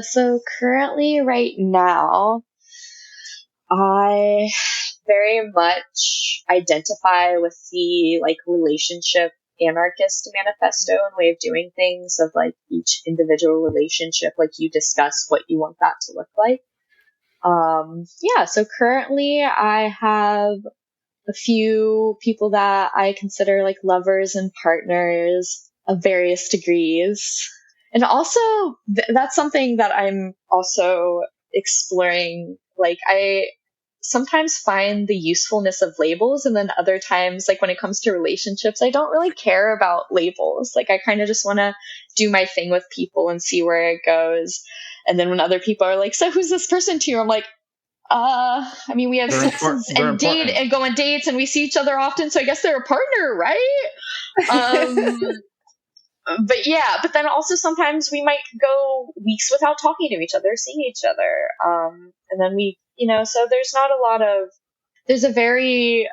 [SPEAKER 1] So currently right now, I very much identify with the like relationship anarchist manifesto and way of doing things of like each individual relationship, like you discuss what you want that to look like. Yeah, so currently I have a few people that I consider like lovers and partners of various degrees. And also that's something that I'm also exploring. Like I sometimes find the usefulness of labels, and then other times, like when it comes to relationships, I don't really care about labels. Like I kind of just want to do my thing with people and see where it goes. And then when other people are like, so who's this person to you? I'm like, I mean, we have sex and date and go on dates, and we see each other often, so I guess they're a partner, right? But yeah, but then also sometimes we might go weeks without talking to each other, seeing each other. And then we, so there's a very,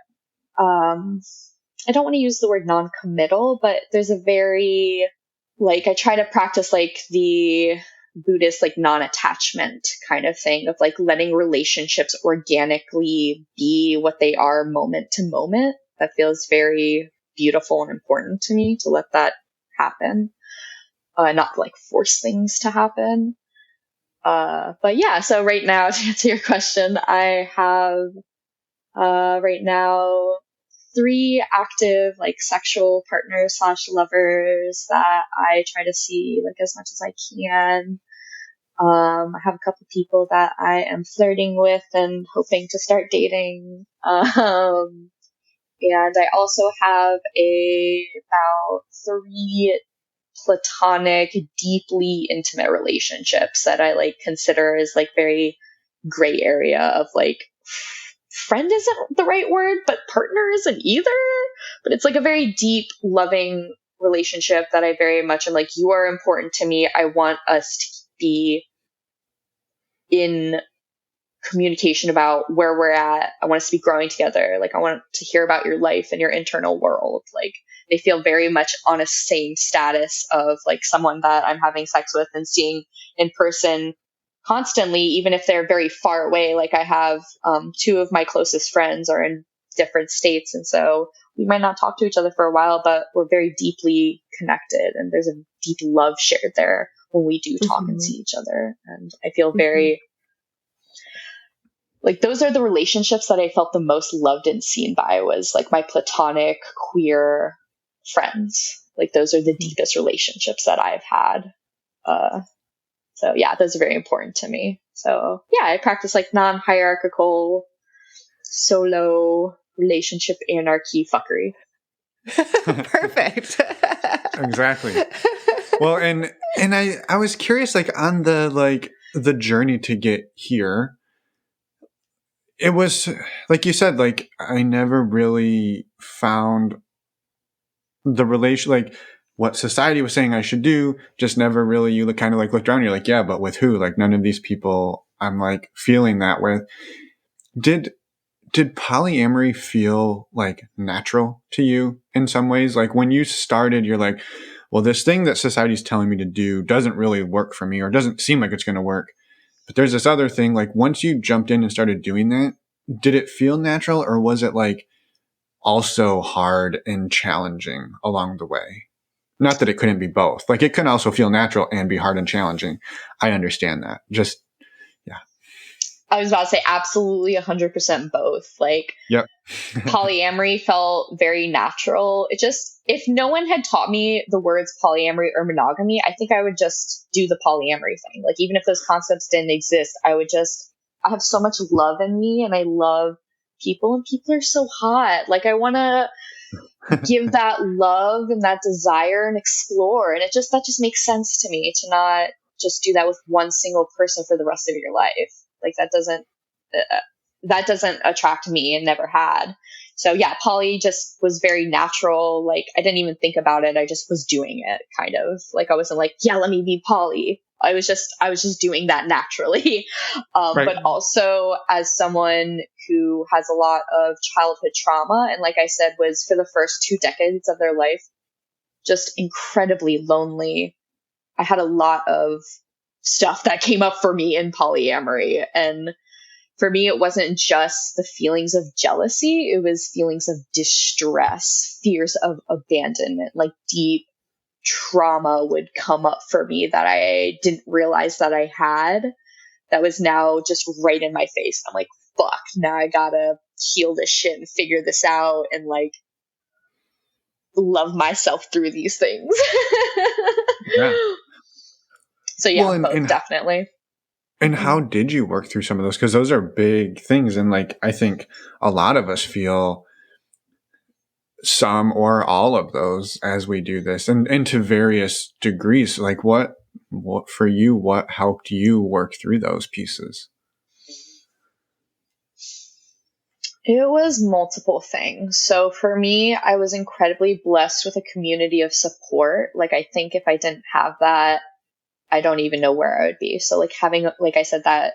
[SPEAKER 1] I don't want to use the word non-committal, but there's a very, like, I try to practice like the Buddhist, like non-attachment kind of thing of like letting relationships organically be what they are moment to moment. That feels very beautiful and important to me, to let that happen, not like force things to happen. But yeah, so right now, to answer your question, I have right now 3 active like sexual partners / lovers that I try to see like as much as I can. I have a couple people that I am flirting with and hoping to start dating. And I also have about 3 platonic, deeply intimate relationships that I like consider as like very gray area of like friend isn't the right word, but partner isn't either. But it's like a very deep, loving relationship that I very much am like, you are important to me. I want us to be in communication about where we're at. I want us to be growing together. Like I want to hear about your life and your internal world. Like they feel very much on a same status of like someone that I'm having sex with and seeing in person constantly, even if they're very far away. Like I have 2 of my closest friends are in different states, and so we might not talk to each other for a while, but we're very deeply connected, and there's a deep love shared there when we do talk and see each other. And I feel very like those are the relationships that I felt the most loved and seen by, was like my platonic queer friends. Like those are the deepest relationships that I've had. So yeah, those are very important to me. So yeah, I practice like non-hierarchical, solo relationship anarchy fuckery.
[SPEAKER 2] Perfect.
[SPEAKER 3] Exactly. Well, and I was curious, like on the journey to get here, it was like you said, like I never really found the relation, like what society was saying I should do, just never really, you kind of like looked around, you're like, yeah, but with who? Like none of these people I'm like feeling that with. Did polyamory feel like natural to you in some ways? Like when you started, you're like, well, this thing that society's telling me to do doesn't really work for me, or doesn't seem like it's going to work. But there's this other thing, like once you jumped in and started doing that, did it feel natural, or was it like also hard and challenging along the way? Not that it couldn't be both. Like it can also feel natural and be hard and challenging. I understand that. Just, yeah.
[SPEAKER 1] I was about to say absolutely 100% both. Like,
[SPEAKER 3] Yep.
[SPEAKER 1] polyamory felt very natural. It just, if no one had taught me the words polyamory or monogamy, I think I would just do the polyamory thing. Like, even if those concepts didn't exist, I have so much love in me, and I love people, and people are so hot. Like, I want to give that love and that desire and explore. And that just makes sense to me, to not just do that with one single person for the rest of your life. Like, that doesn't attract me, and never had. So yeah, poly just was very natural. Like, I didn't even think about it. I just was doing it, kind of. Like, I wasn't like, yeah, let me be poly. I was just doing that naturally.
[SPEAKER 3] Right.
[SPEAKER 1] But also, as someone who has a lot of childhood trauma, and like I said, was for the first 2 decades of their life just incredibly lonely, I had a lot of stuff that came up for me in polyamory. And for me, it wasn't just the feelings of jealousy. It was feelings of distress, fears of abandonment, like deep trauma would come up for me that I didn't realize that I had, that was now just right in my face. I'm like, fuck, now I gotta heal this shit and figure this out and like love myself through these things.
[SPEAKER 3] Yeah.
[SPEAKER 1] So yeah,
[SPEAKER 3] Well,
[SPEAKER 1] both, definitely.
[SPEAKER 3] And how did you work through some of those? Because those are big things. And like, I think a lot of us feel some or all of those as we do this, and to various degrees. Like, what for you, what helped you work through those pieces?
[SPEAKER 1] It was multiple things. So for me, I was incredibly blessed with a community of support. Like, I think if I didn't have that, I don't even know where I would be. So like, having, like I said, that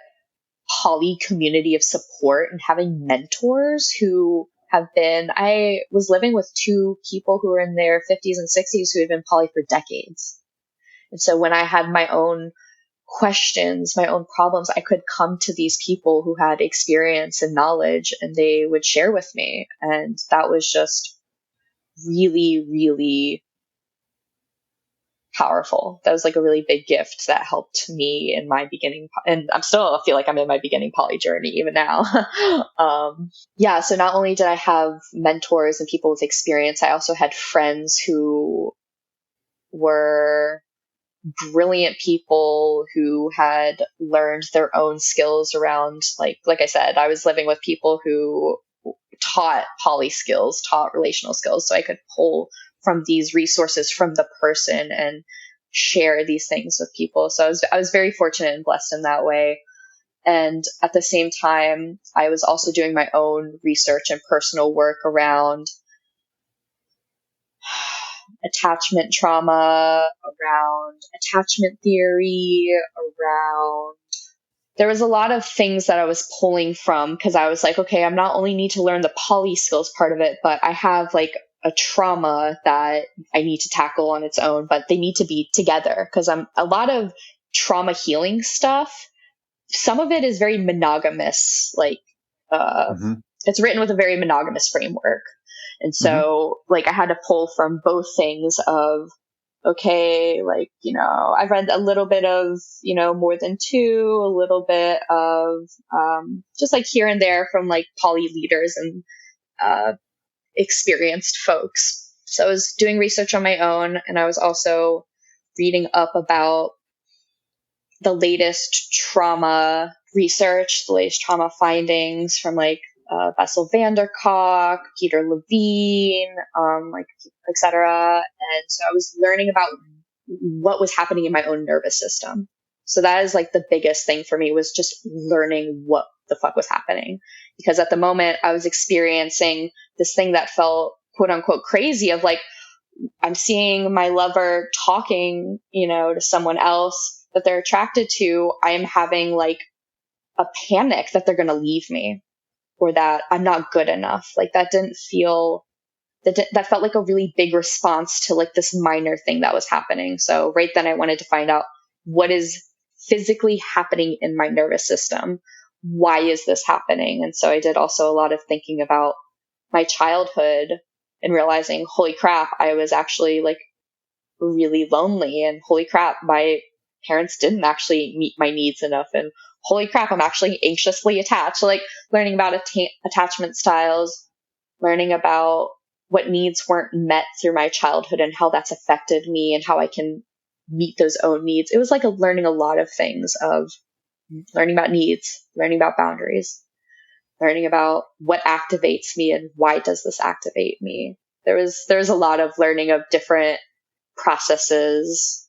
[SPEAKER 1] poly community of support, and having mentors who I was living with 2 people who were in their 50s and 60s who had been poly for decades. And so when I had my own questions, my own problems, I could come to these people who had experience and knowledge, and they would share with me. And that was just really, really powerful. That was like a really big gift that helped me in my beginning. And I feel like I'm in my beginning poly journey even now. Yeah. So not only did I have mentors and people with experience, I also had friends who were brilliant people who had learned their own skills around, like I said, I was living with people who taught poly skills, taught relational skills. So I could pull from these resources from the person and share these things with people. So I was very fortunate and blessed in that way. And at the same time, I was also doing my own research and personal work around attachment trauma, around attachment theory, there was a lot of things that I was pulling from, because I was like, okay, I'm not only need to learn the poly skills part of it, but I have like a trauma that I need to tackle on its own, but they need to be together, because I'm a lot of trauma healing stuff. Some of it is very monogamous, like it's written with a very monogamous framework. And so like I had to pull from both things of, okay, like, I've read a little bit of, more than 2, a little bit of just like here and there from like poly leaders and experienced folks. So I was doing research on my own, and I was also reading up about the latest trauma research, the latest trauma findings from like Bessel van der Kolk, Peter Levine, et cetera. And so I was learning about what was happening in my own nervous system. So that is like the biggest thing for me, was just learning what the fuck was happening. Because at the moment I was experiencing this thing that felt quote unquote crazy, of like, I'm seeing my lover talking, to someone else that they're attracted to. I am having like a panic that they're going to leave me, or that I'm not good enough. Like, that felt like a really big response to like this minor thing that was happening. So right then I wanted to find out what is physically happening in my nervous system. Why is this happening? And so I did also a lot of thinking about my childhood and realizing, holy crap, I was actually like really lonely, and holy crap, my parents didn't actually meet my needs enough, and holy crap, I'm actually anxiously attached. Like learning about attachment styles, learning about what needs weren't met through my childhood and how that's affected me and how I can meet those own needs. It was like learning a lot of things, of learning about needs, learning about boundaries, learning about what activates me and why does this activate me. There's a lot of learning of different processes.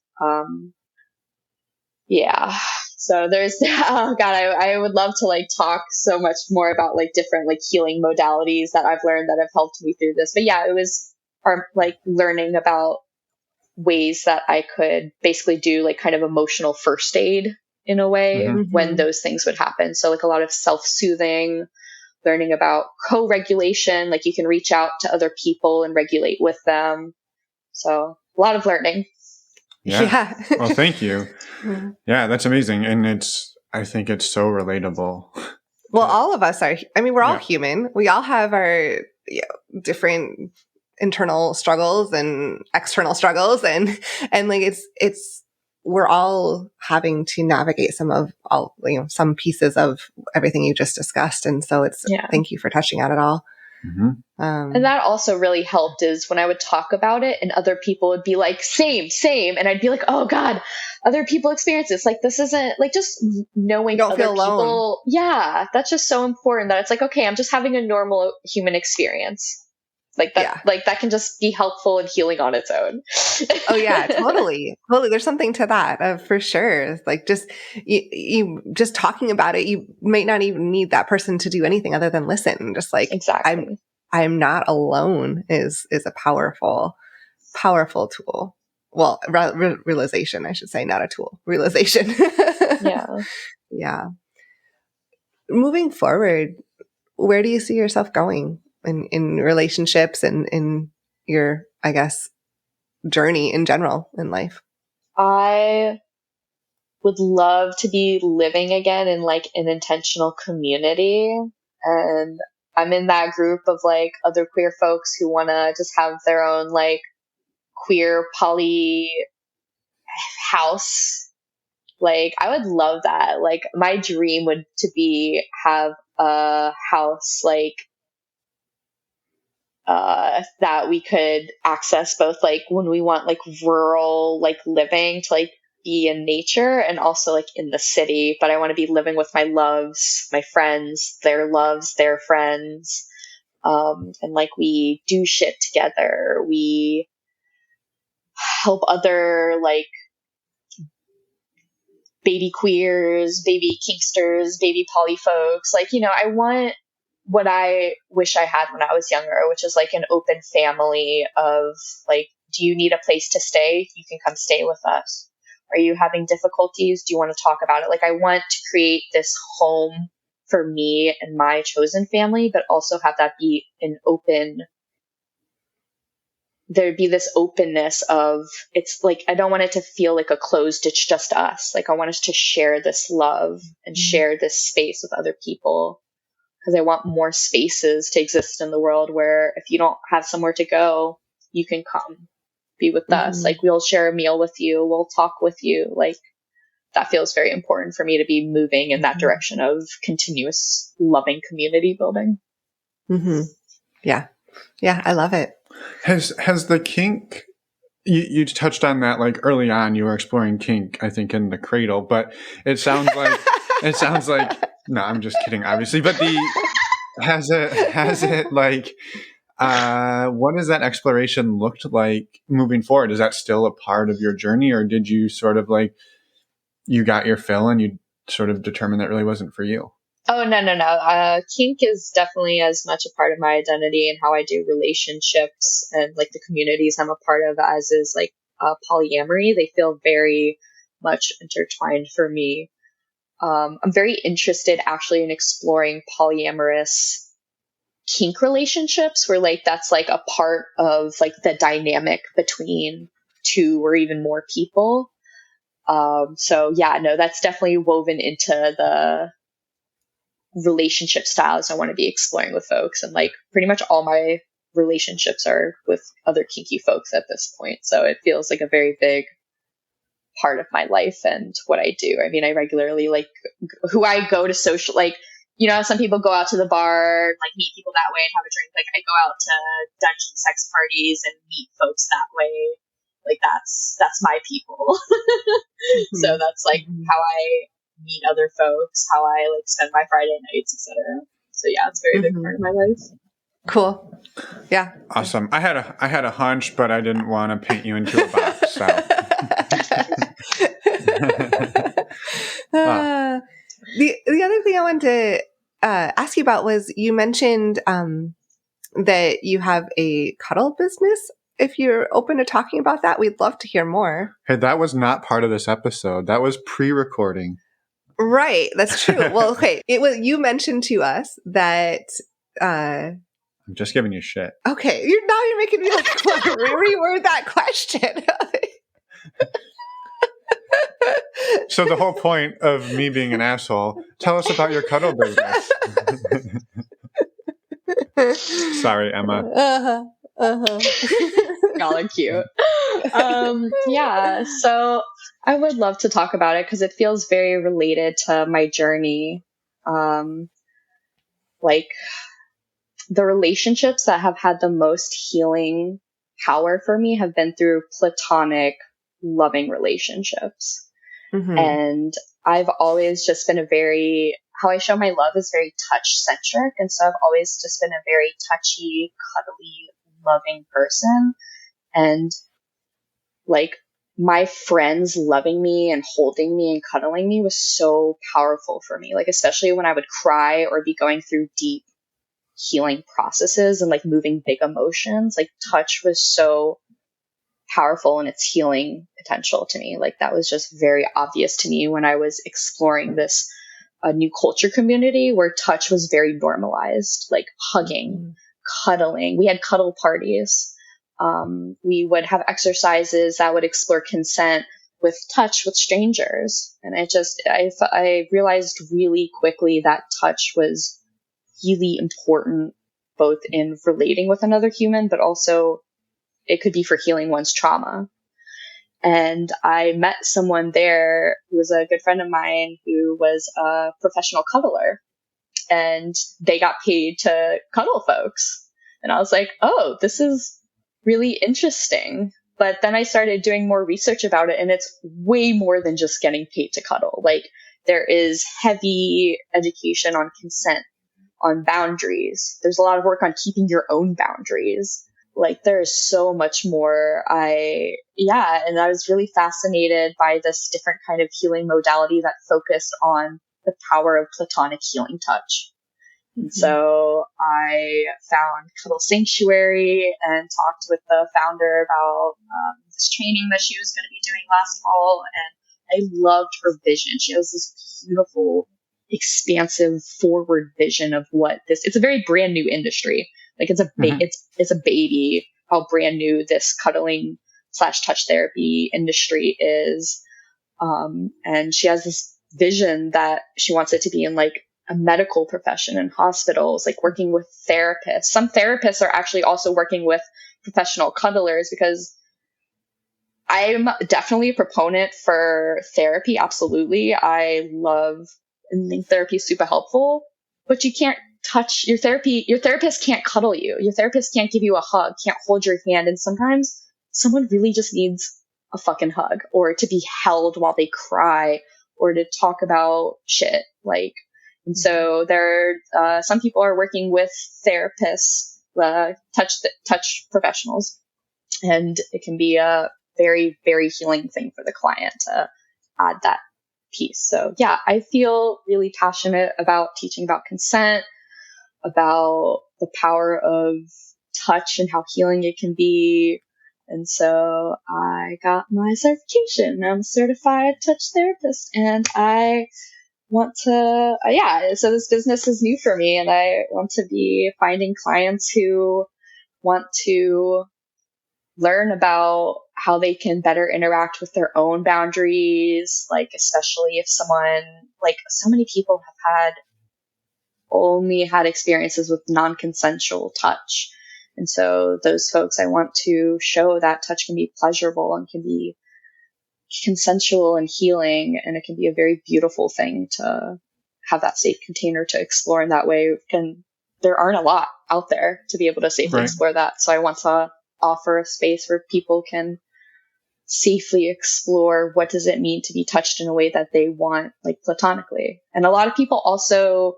[SPEAKER 1] Yeah. So there's, oh God, I would love to like talk so much more about like different like healing modalities that I've learned that have helped me through this. But yeah, it was like learning about ways that I could basically do like kind of emotional first aid in a way when those things would happen. So like a lot of self-soothing, learning about co-regulation, like you can reach out to other people and regulate with them. So a lot of learning.
[SPEAKER 3] Yeah. Well, thank you. Yeah, that's amazing. And I think it's so relatable.
[SPEAKER 2] Well, all of us are, I mean, we're all human. We all have our different internal struggles and external struggles. And like, we're all having to navigate some pieces of everything you just discussed. And so thank you for touching on it all.
[SPEAKER 1] And that also really helped is when I would talk about it and other people would be like, same. And I'd be like, oh God, other people experience this. Like, this isn't like just knowing
[SPEAKER 2] don't
[SPEAKER 1] other
[SPEAKER 2] feel
[SPEAKER 1] people.
[SPEAKER 2] Alone.
[SPEAKER 1] Yeah. That's just so important that it's like, okay, I'm just having a normal human experience. Like that, like that can just be helpful and healing on its own.
[SPEAKER 2] Oh yeah, totally. There's something to that for sure. Like just you just talking about it, you might not even need that person to do anything other than listen. Just like
[SPEAKER 1] exactly,
[SPEAKER 2] I'm not alone is a powerful tool. Well, realization, I should say, not a tool. Realization. Yeah. Moving forward, where do you see yourself going in relationships and in your, I guess, journey in general in life?
[SPEAKER 1] I would love to be living again in like an intentional community. And I'm in that group of like other queer folks who want to just have their own like queer poly house. Like I would love that. Like my dream would to be have a house like that we could access both like when we want like rural like living to like be in nature and also like in the city, but I want to be living with my loves, my friends, their loves, their friends, and like we do shit together, we help other like baby queers, baby kinksters, baby poly folks. Like, you know, I want what I wish I had when I was younger, which is like an open family of like, do you need a place to stay? You can come stay with us. Are you having difficulties? Do you want to talk about it? Like, I want to create this home for me and my chosen family, but also have that be an open, there'd be this openness of, it's like, I don't want it to feel like a closed, it's just us. Like, I want us to share this love and share this space with other people. Because I want more spaces to exist in the world where if you don't have somewhere to go, you can come be with us. Like, we'll share a meal with you. We'll talk with you. Like, that feels very important for me to be moving in that direction of continuous loving community building.
[SPEAKER 2] Yeah. Yeah. I love it.
[SPEAKER 3] Has the kink, you touched on that like early on, you were exploring kink, I think in the cradle, but it sounds like, no, I'm just kidding, obviously, but has it like, what has that exploration looked like moving forward? Is that still a part of your journey, or did you sort of like, you got your fill and you sort of determined that really wasn't for you?
[SPEAKER 1] Oh, no. Kink is definitely as much a part of my identity and how I do relationships and like the communities I'm a part of, as is like polyamory. They feel very much intertwined for me. I'm very interested actually in exploring polyamorous kink relationships where like that's like a part of like the dynamic between two or even more people. So yeah, no, that's definitely woven into the relationship styles I want to be exploring with folks. And like pretty much all my relationships are with other kinky folks at this point. So it feels like a very big part of my life and what I do. I mean, I regularly like who I go to social, like, you know, some people go out to the bar, like meet people that way and have a drink. Like I go out to dungeon sex parties and meet folks that way. Like that's my people. So that's like how I meet other folks, how I like spend my Friday nights, etc. So yeah, it's a very big part of my life.
[SPEAKER 2] Cool. Yeah.
[SPEAKER 3] Awesome. I had a hunch, but I didn't want to paint you into a box. So
[SPEAKER 2] the other thing I wanted to ask you about was you mentioned that you have a cuddle business. If you're open to talking about that, we'd love to hear more.
[SPEAKER 3] Hey, that was not part of this episode. That was pre-recording.
[SPEAKER 2] Right. That's true. Well, okay. You mentioned to us that
[SPEAKER 3] I'm just giving you shit.
[SPEAKER 2] Okay, you're making me like reword that question.
[SPEAKER 3] So the whole point of me being an asshole, tell us about your cuddle business. Sorry, Emma.
[SPEAKER 1] Y'all are cute. Yeah, so I would love to talk about it because it feels very related to my journey. Like the relationships that have had the most healing power for me have been through platonic, loving relationships. And I've always just been how I show my love is very touch centric. And so I've always just been a very touchy, cuddly, loving person. And like my friends loving me and holding me and cuddling me was so powerful for me. Like, especially when I would cry or be going through deep healing processes and like moving big emotions, like touch was so powerful in its healing potential to me. Like that was just very obvious to me when I was exploring this new culture community where touch was very normalized, like hugging, cuddling. We had cuddle parties. We would have exercises that would explore consent with touch with strangers. And I realized really quickly that touch was really important, both in relating with another human, but also it could be for healing one's trauma. And I met someone there who was a good friend of mine who was a professional cuddler, and they got paid to cuddle folks. And I was like, oh, this is really interesting. But then I started doing more research about it, and it's way more than just getting paid to cuddle. Like there is heavy education on consent, on boundaries. There's a lot of work on keeping your own boundaries. Like there is so much more. And I was really fascinated by this different kind of healing modality that focused on the power of platonic healing touch. And so I found Cuddle Sanctuary and talked with the founder about this training that she was going to be doing last fall. And I loved her vision. She has this beautiful, expansive, forward vision of what it's a very brand new industry. Like it's a baby, how brand new this cuddling / touch therapy industry is. And she has this vision that she wants it to be in like a medical profession in hospitals, like working with therapists. Some therapists are actually also working with professional cuddlers, because I'm definitely a proponent for therapy. Absolutely. I love and think therapy is super helpful, but you can't touch your therapist can't cuddle you. Your therapist can't give you a hug, can't hold your hand. And sometimes someone really just needs a fucking hug, or to be held while they cry, or to talk about shit. Like, and so some people are working with therapists, touch professionals, and it can be a very, very healing thing for the client to add that piece. So yeah, I feel really passionate about teaching about consent, about the power of touch and how healing it can be. And so I got my certification. I'm a certified touch therapist, and I want to, so this business is new for me, and I want to be finding clients who want to learn about how they can better interact with their own boundaries, like especially if someone, like so many people have only had experiences with non-consensual touch. And so those folks, I want to show that touch can be pleasurable and consensual and healing, and it can be a very beautiful thing to have that safe container to explore in that way. There aren't a lot out there to be able to safely explore that. So I want to offer a space where people can safely explore what does it mean to be touched in a way that they want, like platonically. And a lot of people also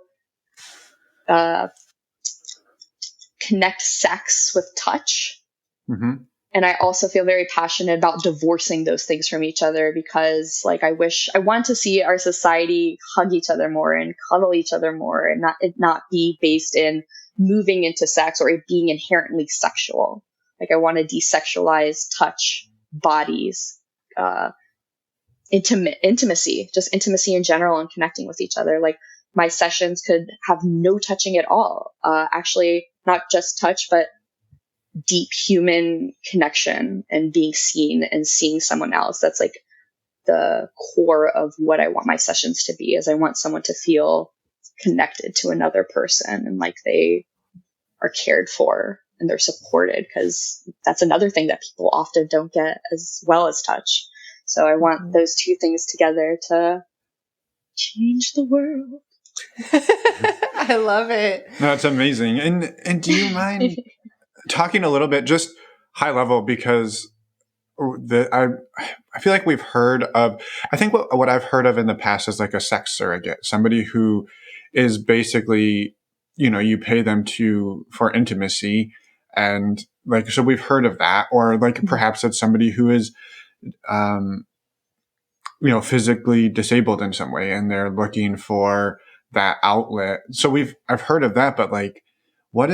[SPEAKER 1] connect sex with touch.
[SPEAKER 3] Mm-hmm.
[SPEAKER 1] And I also feel very passionate about divorcing those things from each other, because like I want to see our society hug each other more and cuddle each other more, and not be based in moving into sex or it being inherently sexual. Like I want to desexualize touch, bodies, intimacy, just intimacy in general, and connecting with each other. Like my sessions could have no touching at all. Actually, not just touch, but deep human connection and being seen and seeing someone else. That's like the core of what I want my sessions to be, is I want someone to feel connected to another person and like they are cared for and they're supported, because that's another thing that people often don't get as well as touch. So I want those two things together to change the world.
[SPEAKER 2] I love it.
[SPEAKER 3] No, it's amazing. And do you mind talking a little bit, just high level, because I feel like we've heard of, I think what I've heard of in the past is like a sex surrogate, somebody who is basically, you pay them for intimacy, and like, so we've heard of that, or like perhaps it's somebody who is, physically disabled in some way and they're looking for that outlet. So I've heard of that, but like, what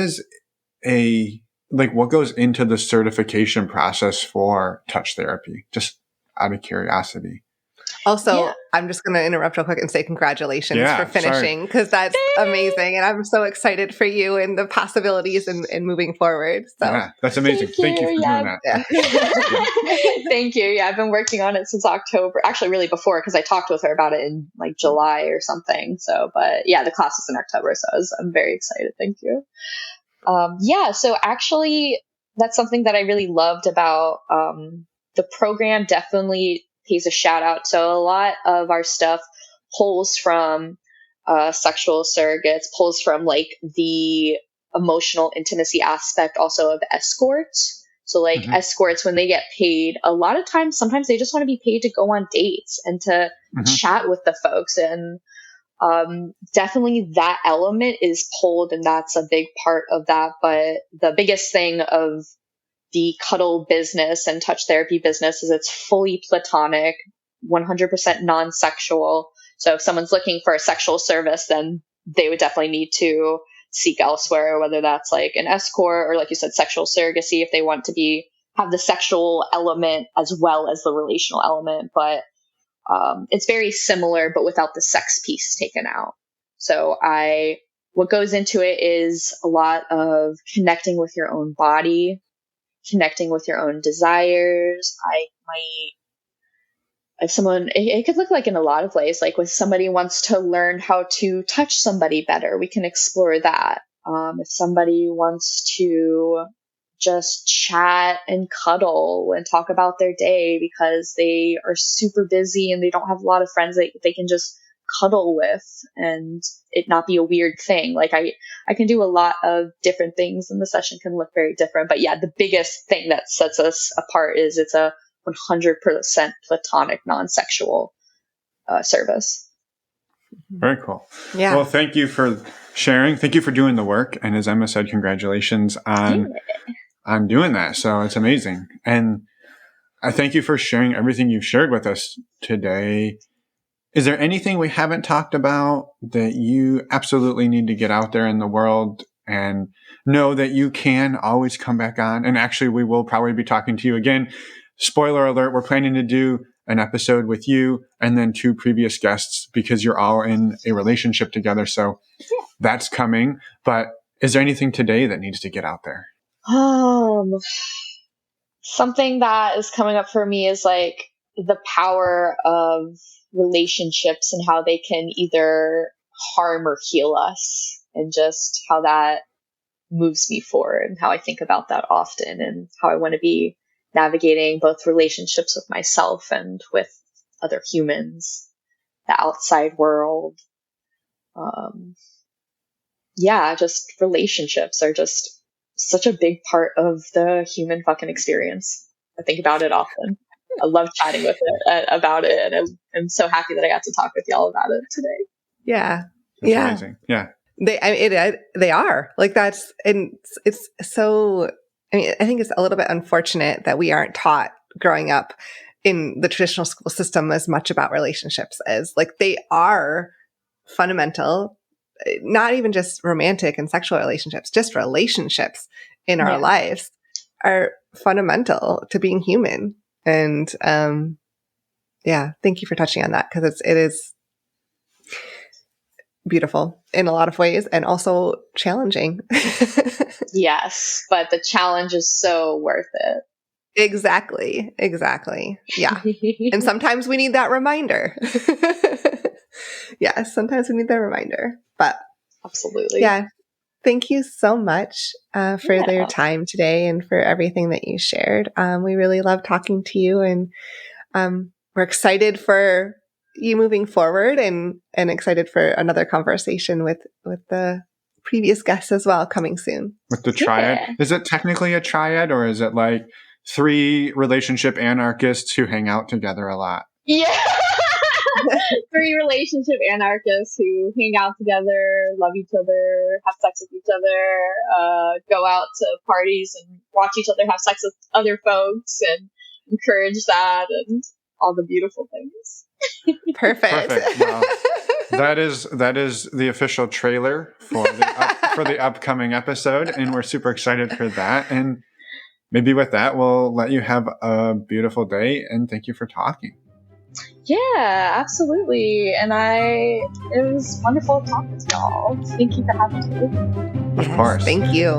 [SPEAKER 3] goes into the certification process for touch therapy? Just out of curiosity.
[SPEAKER 2] Also, I'm just going to interrupt real quick and say congratulations for finishing, because that's amazing. And I'm so excited for you and the possibilities in moving forward. So
[SPEAKER 3] yeah, that's amazing. Thank you for doing that.
[SPEAKER 1] Yeah. Thank you. Yeah, I've been working on it since October. Actually, really before, because I talked with her about it in like July or something. So, but yeah, the class is in October. So I'm very excited. Thank you. So actually, that's something that I really loved about the program. Definitely pays a shout out. So a lot of our stuff pulls from sexual surrogates, pulls from like the emotional intimacy aspect also of escorts. So like escorts, when they get paid, a lot of times, sometimes they just want to be paid to go on dates and to chat with the folks. And definitely that element is pulled, and that's a big part of that. But the biggest thing of the cuddle business and touch therapy business is it's fully platonic, 100% non-sexual. So if someone's looking for a sexual service, then they would definitely need to seek elsewhere, whether that's like an escort or, like you said, sexual surrogacy, if they want to have the sexual element as well as the relational element. But it's very similar, but without the sex piece taken out. So what goes into it is a lot of connecting with your own body, connecting with your own desires. It could look like in a lot of ways, like when somebody wants to learn how to touch somebody better, we can explore that. If somebody wants to just chat and cuddle and talk about their day because they are super busy and they don't have a lot of friends that they can just cuddle with and it not be a weird thing. Like I can do a lot of different things, and the session can look very different. But yeah, the biggest thing that sets us apart is it's a 100% platonic, non-sexual service.
[SPEAKER 3] Very cool.
[SPEAKER 2] Yeah.
[SPEAKER 3] Well, thank you for sharing. Thank you for doing the work. And as Emma said, congratulations on doing that. So it's amazing. And I thank you for sharing everything you've shared with us today. Is there anything we haven't talked about that you absolutely need to get out there in the world, and know that you can always come back on? And actually, we will probably be talking to you again. Spoiler alert, we're planning to do an episode with you and then 2 previous guests, because you're all in a relationship together. So that's coming. But is there anything today that needs to get out there?
[SPEAKER 1] Something that is coming up for me is like the power of relationships and how they can either harm or heal us, and just how that moves me forward and how I think about that often and how I want to be navigating both relationships with myself and with other humans, the outside world. Just relationships are just such a big part of the human fucking experience. I think about it often. I love chatting with it about it, and I'm so happy that I got to talk with y'all about it today.
[SPEAKER 2] Yeah,
[SPEAKER 3] That's amazing. Yeah,
[SPEAKER 2] they are like that's, and it's so. I mean, I think it's a little bit unfortunate that we aren't taught growing up in the traditional school system as much about relationships as like they are fundamental. Not even just romantic and sexual relationships, just relationships in our lives are fundamental to being human. And thank you for touching on that, because it is beautiful in a lot of ways and also challenging.
[SPEAKER 1] Yes, but the challenge is so worth it.
[SPEAKER 2] Exactly. Yeah. And sometimes we need that reminder. Yes, sometimes we need that reminder. But
[SPEAKER 1] absolutely.
[SPEAKER 2] Yeah. Thank you so much for your time today and for everything that you shared. We really love talking to you, and we're excited for you moving forward and excited for another conversation with the previous guests as well coming soon.
[SPEAKER 3] With the triad. Yeah. Is it technically a triad, or is it like 3 relationship anarchists who hang out together a lot?
[SPEAKER 1] Yeah. 3 relationship anarchists who hang out together, love each other, have sex with each other, go out to parties and watch each other have sex with other folks and encourage that and all the beautiful things.
[SPEAKER 2] Perfect.
[SPEAKER 3] Wow. That is the official trailer for the upcoming episode, and we're super excited for that. And maybe with that, we'll let you have a beautiful day, and thank you for talking.
[SPEAKER 1] Yeah, absolutely. And it was wonderful talking to y'all. Thank you for having me.
[SPEAKER 3] Of course.
[SPEAKER 2] Thank you.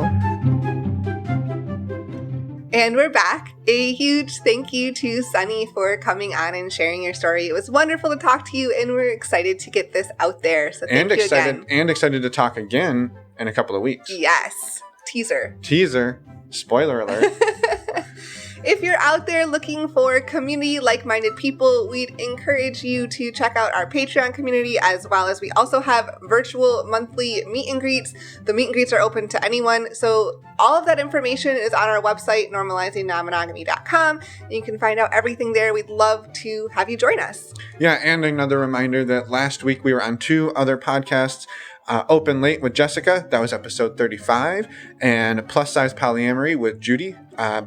[SPEAKER 2] And we're back. A huge thank you to Sunny for coming on and sharing your story. It was wonderful to talk to you, and we're excited to get this out there. So thank you again.
[SPEAKER 3] And excited to talk again in a couple of weeks.
[SPEAKER 2] Yes. Teaser.
[SPEAKER 3] Spoiler alert.
[SPEAKER 2] If you're out there looking for community, like-minded people, we'd encourage you to check out our Patreon community, as well as we also have virtual monthly meet and greets. The meet and greets are open to anyone. So all of that information is on our website, normalizingnonmonogamy.com. And you can find out everything there. We'd love to have you join us.
[SPEAKER 3] Yeah, and another reminder that last week we were on 2 other podcasts. Open Late with Jessica, that was episode 35, and Plus Size Polyamory with Judy,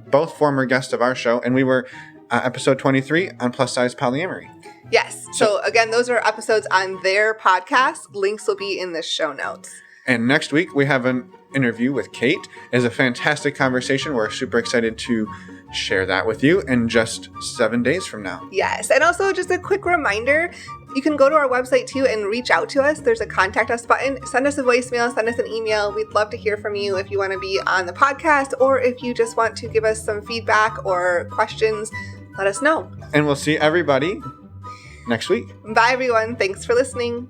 [SPEAKER 3] both former guests of our show, and we were episode 23 on Plus Size Polyamory.
[SPEAKER 2] Yes, so again, those are episodes on their podcast. Links will be in the show notes.
[SPEAKER 3] And next week we have an interview with Kate. It's a fantastic conversation. We're super excited to share that with you in just 7 days from now.
[SPEAKER 2] Yes, and also just a quick reminder, you can go to our website too and reach out to us. There's a contact us button. Send us a voicemail, send us an email. We'd love to hear from you if you want to be on the podcast, or if you just want to give us some feedback or questions, let us know.
[SPEAKER 3] And we'll see everybody next week.
[SPEAKER 2] Bye everyone. Thanks for listening.